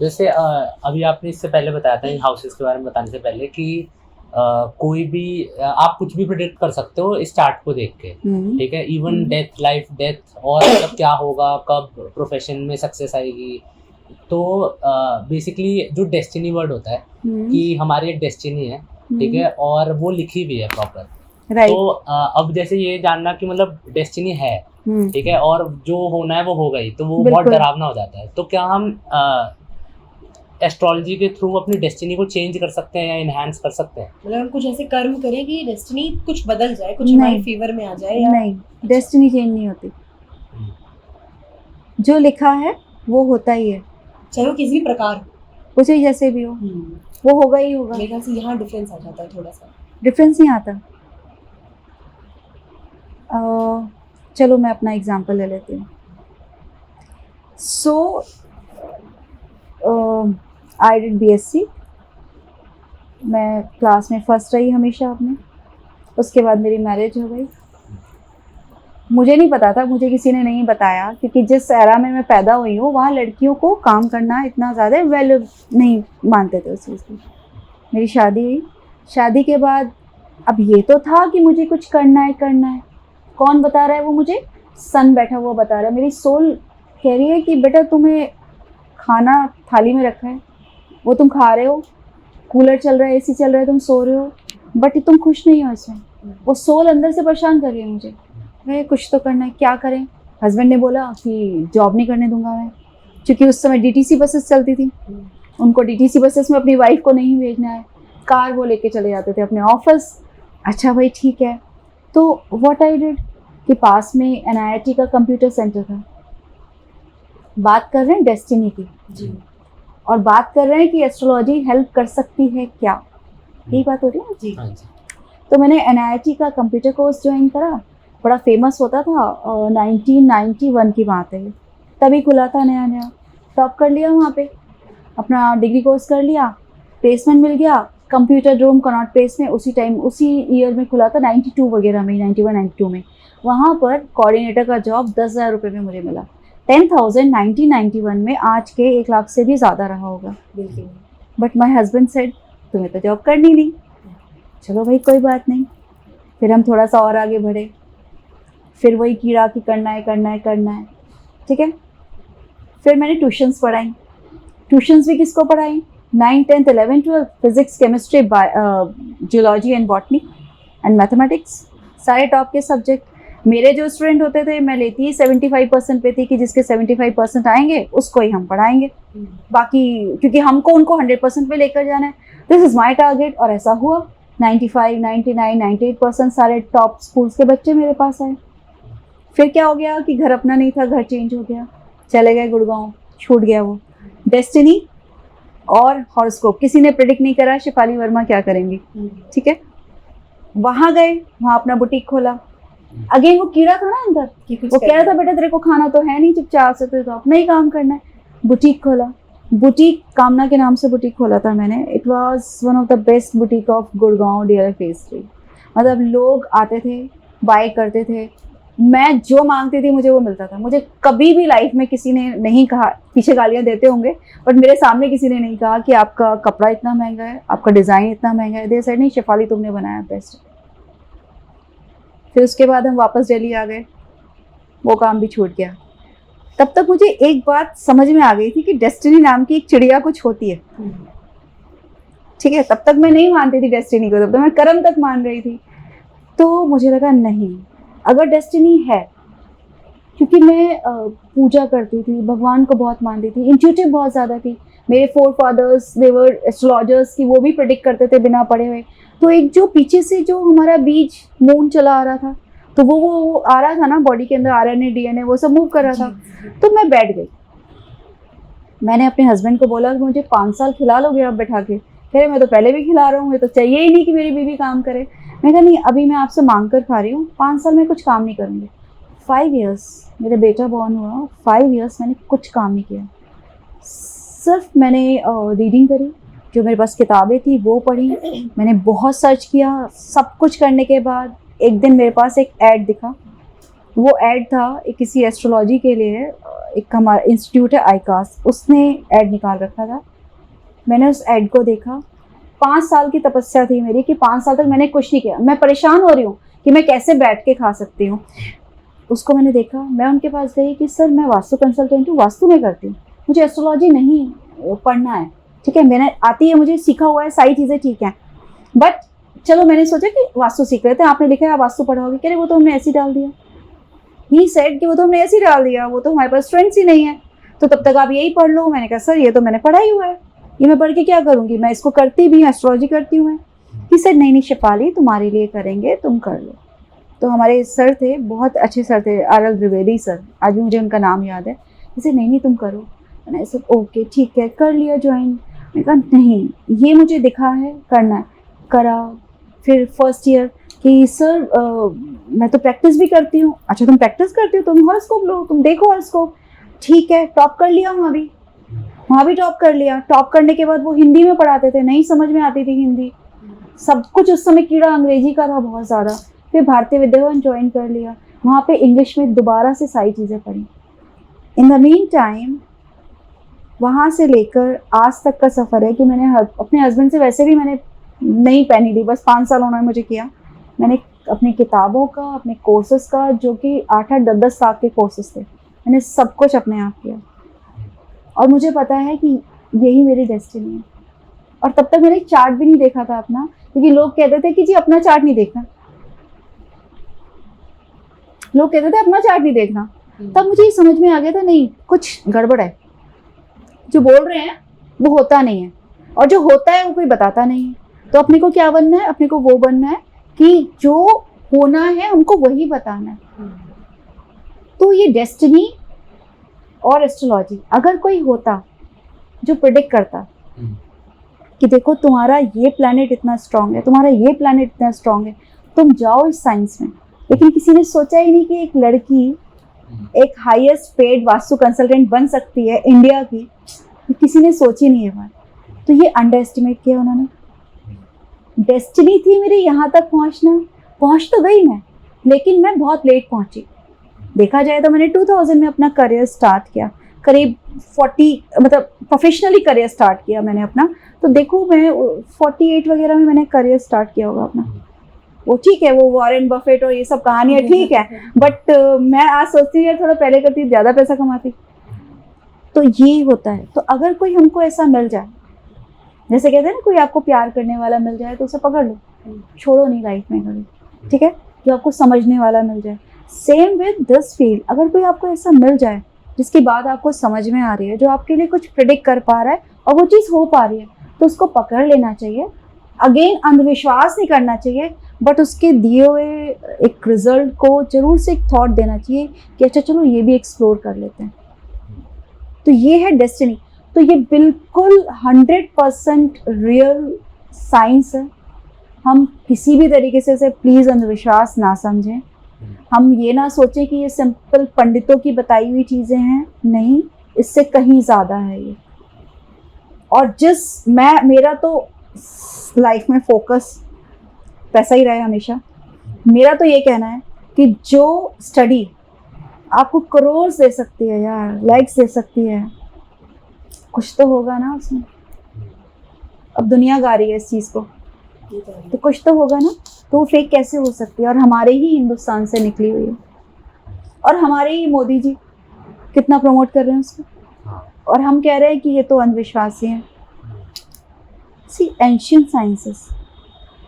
Speaker 3: जैसे अभी आपने इससे पहले बताया था इन हाउसेस के बारे में बताने से पहले कि कोई भी आप कुछ भी प्रेडिक्ट कर सकते हो इस चार्ट को देख के, ठीक है। इवन डेथ, लाइफ डेथ, और मतलब क्या होगा, कब प्रोफेशन में सक्सेस आएगी, तो बेसिकली जो डेस्टिनी वर्ड होता है कि हमारी एक डेस्टिनी है, ठीक है, और वो लिखी हुई है प्रॉपर।
Speaker 1: राइट।
Speaker 3: तो अब जैसे ये जानना कि मतलब डेस्टिनी है, ठीक है, और जो होना है वो हो गई, तो वो बहुत
Speaker 1: बिल्कुल।
Speaker 3: डरावना हो जाता है। तो क्या हम एस्ट्रोलॉजी के थ्रू अपनी डेस्टिनी को चेंज कर सकते हैं या इनहेंस कर सकते हैं?
Speaker 2: मतलब हम कुछ ऐसे कर्म करें कि डेस्टिनी कुछ बदल जाए, कुछ
Speaker 1: नहीं।
Speaker 2: हमारे फेवर में आ जाए, या
Speaker 1: नहीं, डेस्टिनी चेंज नहीं होती। जो लिखा है वो होता ही है,
Speaker 2: चाहे वो किसी भी प्रकार हो।
Speaker 1: उसे जैसे भी हो वो होगा ही होगा।
Speaker 2: मेरे ख्याल से यहाँ डिफरेंस आ जाता है थोड़ा सा।
Speaker 1: डिफरेंस नहीं आता। चलो मैं अपना एग्जांपल ले लेती हूँ। सो आई डिड BSc। मैं क्लास में फर्स्ट रही हमेशा अपने। उसके बाद मेरी मैरिज हो गई। मुझे नहीं पता था, मुझे किसी ने नहीं बताया, क्योंकि जिस एरा में मैं पैदा हुई हूँ वहाँ लड़कियों को काम करना इतना ज़्यादा वैल्यू नहीं मानते थे उस चीज़ की। मेरी शादी हुई। शादी के बाद अब ये तो था कि मुझे कुछ करना है। कौन बता रहा है वो मुझे? सन बैठा हुआ बता रहा है। मेरी सोल कह रही है कि बेटा तुम्हें खाना थाली में रखा है, वो तुम खा रहे हो, कूलर चल रहा है, AC चल रहा है, तुम सो रहे हो, बट तुम खुश नहीं हो इसमें। वो सोल अंदर से परेशान कर रही है मुझे। मैं कुछ तो करना है, क्या करें? हस्बैंड ने बोला कि जॉब नहीं करने दूंगा मैं, क्योंकि उस समय DTC बसेस चलती थी। उनको DTC बसेस में अपनी वाइफ को नहीं भेजना है, कार वो लेके चले जाते थे अपने ऑफिस। अच्छा भाई ठीक है। तो व्हाट आई डिड कि पास में NIT का कंप्यूटर सेंटर था। बात कर रहे हैं डेस्टिनी की
Speaker 2: जी।
Speaker 1: और बात कर रहे हैं कि एस्ट्रोलॉजी हेल्प कर सकती है क्या, यही बात हो रही है ना?
Speaker 2: जी।
Speaker 3: हाँ जी।
Speaker 1: तो मैंने NIT का कंप्यूटर कोर्स ज्वाइन करा। बड़ा फेमस होता था, 1991 की बात है, तभी खुला था नया नया। टॉप कर लिया वहाँ पे, अपना डिग्री कोर्स कर लिया, प्लेसमेंट मिल गया कंप्यूटर रूम कनॉट प्लेस में। उसी टाइम उसी ईयर में खुला था, 92 वगैरह में, 91-92 में। वहाँ पर कोऑर्डिनेटर का जॉब 10,000 रुपये में मुझे मिला। 10,000 1991 में आज के 1 लाख से भी ज़्यादा रहा होगा।
Speaker 2: बिल्कुल।
Speaker 1: बट माई हस्बैंड सेड तुम्हें तो जॉब करनी नहीं। चलो भाई कोई बात नहीं। फिर हम थोड़ा सा और आगे बढ़े, फिर वही कीड़ा कि करना है, ठीक है। फिर मैंने ट्यूशन्स पढ़ाई। ट्यूशन्स भी किसको पढ़ाई? 9, 10, 11, 12 physics, chemistry, geology and botany and mathematics, सारे टॉप के सब्जेक्ट। मेरे जो स्टूडेंट होते थे मैं लेती ही 75% पे थी कि जिसके 75% आएंगे उसको ही हम पढ़ाएंगे, बाकी क्योंकि हमको उनको 100% पे लेकर जाना है। This is my target. और ऐसा हुआ, 95, 99, 98% सारे टॉप स्कूल्स के बच्चे मेरे पास आए। फिर क्या हो गया कि घर अपना नहीं था, घर चेंज हो गया, चले गए गुड़गांव, छूट गया वो। डेस्टिनी और हॉरोस्कोप किसी ने प्रेडिक्ट नहीं करा शेफाली वर्मा क्या करेंगी, ठीक है। वहाँ गए, वहाँ अपना बुटीक खोला। अगेन वो कीड़ा था ना अंदर, वो कह रहा था बेटा तेरे को खाना तो है नहीं चुपचाप से, तो अपना ही काम करना है। बुटीक खोला, बुटीक कामना के नाम से बुटीक खोला था मैंने। It was one of the best boutique of Gurgaon DLF Phase 3। मतलब लोग आते थे, बाय करते थे, मैं जो मांगती थी मुझे वो मिलता था। मुझे कभी भी लाइफ में किसी ने नहीं कहा, पीछे गालियाँ देते होंगे बट मेरे सामने किसी ने नहीं कहा कि आपका कपड़ा इतना महंगा है, आपका डिज़ाइन इतना महंगा है। दे सेड नहीं शेफाली तुमने बनाया बेस्ट। फिर उसके बाद हम वापस दिल्ली आ गए, वो काम भी छूट गया। तब तक मुझे एक बात समझ में आ गई थी कि डेस्टिनी नाम की एक चिड़िया कुछ होती है, ठीक है। तब तक मैं नहीं मानती थी डेस्टिनी को, तब तक मैं कर्म तक मान रही थी। तो मुझे लगा नहीं, अगर डेस्टिनी है, क्योंकि मैं पूजा करती थी, भगवान को बहुत मानती थी, इंट्यूटिव बहुत ज़्यादा थी। मेरे फोरफादर्स दे वर एस्ट्रोलॉजर्स की, वो भी प्रेडिक्ट करते थे बिना पढ़े हुए। तो एक जो पीछे से जो हमारा बीज मून चला आ रहा था, तो वो आ रहा था ना बॉडी के अंदर, RNA DNA वो सब मूव कर रहा था। तो मैं बैठ गई। मैंने अपने हस्बैंड को बोला कि मुझे 5 साल खिला लोगे आप बैठा के? कह रहे मैं तो पहले भी खिला रहा हूँ, मुझे तो चाहिए ही नहीं कि मेरी बीवी काम करे। मैं कहा नहीं, अभी मैं आपसे मांग कर खा रही हूँ, 5 साल में कुछ काम नहीं करूँगी। 5 इयर्स मेरा बेटा बॉर्न हुआ, 5 इयर्स मैंने कुछ काम नहीं किया। सिर्फ मैंने रीडिंग करी, जो मेरे पास किताबें थी वो पढ़ी, मैंने बहुत सर्च किया। सब कुछ करने के बाद एक दिन मेरे पास एक ऐड दिखा। वो ऐड था एक किसी एस्ट्रोलॉजी के लिए, एक हमारा इंस्टीट्यूट है आईकास, उसने ऐड निकाल रखा था। मैंने उस ऐड को देखा। 5 साल की तपस्या थी मेरी कि 5 साल तक मैंने कुछ नहीं किया। मैं परेशान हो रही हूँ कि मैं कैसे बैठ के खा सकती हूँ। उसको मैंने देखा, मैं उनके पास गई कि सर मैं वास्तु कंसल्टेंट हूँ, वास्तु में करती हूँ। मुझे एस्ट्रोलॉजी नहीं पढ़ना है, ठीक है, मैंने आती है, मुझे सीखा हुआ है, सारी चीज़ें ठीक हैं, बट चलो मैंने सोचा कि वास्तु सीख रहे थे, आपने लिखा है आप वास्तु पढ़ाओगे, कह रहे वो तो हमने ऐसे ही डाल दिया। ही सेड कि वो तो हमने ऐसे ही डाल दिया, वो तो हमारे पास स्ट्रेंथ्स ही नहीं है, तो तब तक आप यही पढ़ लो। मैंने कहा सर ये तो मैंने पढ़ा ही हुआ है, ये मैं पढ़ के क्या करूँगी, मैं इसको करती भी हूँ, एस्ट्रोलॉजी करती हूँ मैं। ही सेड नहीं शेफाली तुम्हारे लिए करेंगे, तुम कर लो। तो हमारे सर थे, बहुत अच्छे सर थे, आरएल द्विवेदी सर, आज भी मुझे उनका नाम याद है। जैसे नहीं तुम करो, मैंने ऐसे ओके ठीक है कर लिया ज्वाइन। मैंने कहा नहीं ये मुझे दिखा है करना है, करा। फिर फर्स्ट ईयर कि सर मैं तो प्रैक्टिस भी करती हूँ। अच्छा तुम प्रैक्टिस करती हो, तुम हॉरोस्कोप लो, तुम देखो हॉरोस्कोप, ठीक है। टॉप कर लिया वहाँ भी टॉप कर लिया। टॉप करने के बाद वो हिंदी में पढ़ाते थे, नहीं समझ में आती थी हिंदी, सब कुछ उस समय कीड़ा अंग्रेजी का था बहुत ज़्यादा। फिर भारतीय विद्याभवन ज्वाइन कर लिया, वहाँ पे इंग्लिश में दोबारा से सारी चीज़ें पढ़ी। इन द मीन टाइम वहाँ से लेकर आज तक का सफ़र है कि मैंने अपने हस्बैंड से वैसे भी मैंने नहीं पहनी ली, बस 5 साल उन्होंने मुझे किया। मैंने अपनी किताबों का, अपने कोर्सेज़ का, जो कि 8-8, 10-10 साल के कोर्सेज़ थे, मैंने सब कुछ अपने आप किया। और मुझे पता है कि यही मेरी डेस्टिनी है। और तब तक मैंने चार्ट भी नहीं देखा था अपना, क्योंकि लोग कहते थे कि जी अपना चार्ट नहीं देखना, लोग कहते थे अपना चार्ट नहीं देखना। तब मुझे ये समझ में आ गया था नहीं कुछ गड़बड़ है, जो बोल रहे हैं वो होता नहीं है, और जो होता है वो कोई बताता नहीं है। तो अपने को क्या बनना है, अपने को वो बनना है कि जो होना है हमको वही बताना है। तो ये डेस्टिनी और एस्ट्रोलॉजी, अगर कोई होता जो प्रेडिक्ट करता कि देखो तुम्हारा ये प्लैनेट इतना स्ट्रांग है, तुम्हारा ये प्लैनेट इतना स्ट्रांग है, तुम जाओ इस साइंस में। लेकिन किसी ने सोचा ही नहीं कि एक लड़की एक हाईएस्ट पेड वास्तु कंसल्टेंट बन सकती है इंडिया की, किसी ने सोची नहीं है बात। तो ये अंडर एस्टिमेट किया उन्होंने। डेस्टिनी थी मेरी यहाँ तक पहुँचना, पहुँच तो गई मैं, लेकिन मैं बहुत लेट पहुँची। देखा जाए तो मैंने 2000 में अपना करियर स्टार्ट किया, करीब 40 मतलब प्रोफेशनली करियर स्टार्ट किया मैंने अपना। तो देखो मैं 48 वगैरह में मैंने करियर स्टार्ट किया होगा अपना। वो ठीक है, वो वॉरेन बफेट और ये सब कहानियाँ ठीक है, बट मैं आज सोचती हूँ यार थोड़ा पहले करती ज़्यादा पैसा कमाती। तो ये होता है। तो अगर कोई हमको ऐसा मिल जाए, जैसे कहते हैं ना कोई आपको प्यार करने वाला मिल जाए तो उसे पकड़ लो, छोड़ो नहीं लाइफ में कभी, ठीक है, जो आपको समझने वाला मिल जाए। सेम विद दिस फील्ड, अगर कोई आपको ऐसा मिल जाए जिसकी बात आपको समझ में आ रही है, जो आपके लिए कुछ प्रेडिक्ट कर पा रहा है और वो चीज़ हो पा रही है, तो उसको पकड़ लेना चाहिए। अगेन अंधविश्वास नहीं करना चाहिए, बट उसके दिए हुए एक रिजल्ट को जरूर से एक थॉट देना चाहिए कि अच्छा चलो ये भी एक्सप्लोर कर लेते हैं। तो ये है डेस्टिनी। तो ये बिल्कुल 100% रियल साइंस है। हम किसी भी तरीके से इसे प्लीज़ अंधविश्वास ना समझें। हम ये ना सोचें कि ये सिंपल पंडितों की बताई हुई चीज़ें हैं, नहीं, इससे कहीं ज़्यादा है ये। और मेरा तो लाइफ में फोकस पैसा ही रहा है हमेशा। मेरा तो ये कहना है कि जो स्टडी आपको करोड़ दे सकती है यार, लाइक्स दे सकती है, कुछ तो होगा ना उसमें। अब दुनिया गा रही है इस चीज़ को, तो कुछ तो होगा ना। तो वो फेक कैसे हो सकती है? और हमारे ही हिंदुस्तान से निकली हुई है, और हमारे ही मोदी जी कितना प्रमोट कर रहे हैं उसको, और हम कह रहे हैं कि ये तो अंधविश्वासी है। सी एंशियंट साइंसेस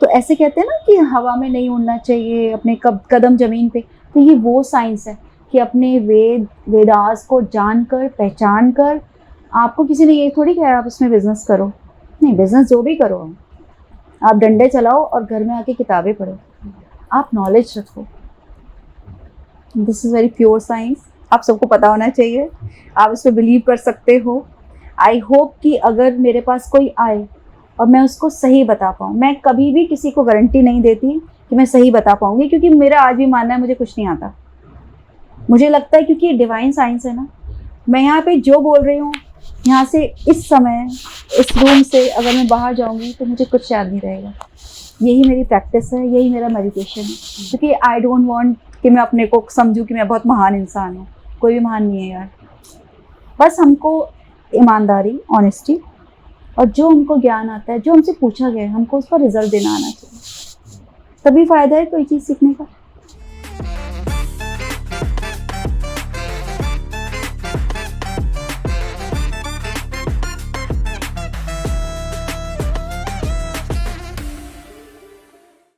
Speaker 1: तो ऐसे कहते हैं ना कि हवा में नहीं उड़ना चाहिए, अपने कदम जमीन पे। तो ये वो साइंस है कि अपने वेदास को जानकर, पहचान कर, आपको किसी ने ये थोड़ी कहा आप इसमें बिजनेस करो, नहीं, बिजनेस जो भी करो आप डंडे चलाओ और घर में आके किताबें पढ़ो, आप नॉलेज रखो। This is very pure science, आप सबको पता होना चाहिए, आप इस पर बिलीव कर सकते हो। आई होप कि अगर मेरे पास कोई आए और मैं उसको सही बता पाऊँ। मैं कभी भी किसी को गारंटी नहीं देती कि मैं सही बता पाऊँगी, क्योंकि मेरा आज भी मानना है मुझे कुछ नहीं आता। मुझे लगता है क्योंकि ये डिवाइन साइंस है ना, मैं यहाँ पे जो बोल रही हूँ, यहाँ से इस समय इस रूम से अगर मैं बाहर जाऊँगी तो मुझे कुछ याद नहीं रहेगा। यही मेरी प्रैक्टिस है, यही मेरा मेडिटेशन है, क्योंकि आई डोंट वांट कि मैं अपने को समझूँ कि मैं बहुत महान इंसान हूँ। कोई भी महान नहीं है यार, बस हमको ईमानदारी, ऑनेस्टी, और जो हमको ज्ञान आता है, जो हमसे पूछा गया है, हमको उस पर रिजल्ट देना आना चाहिए। तभी फ़ायदा है कोई चीज़ सीखने का।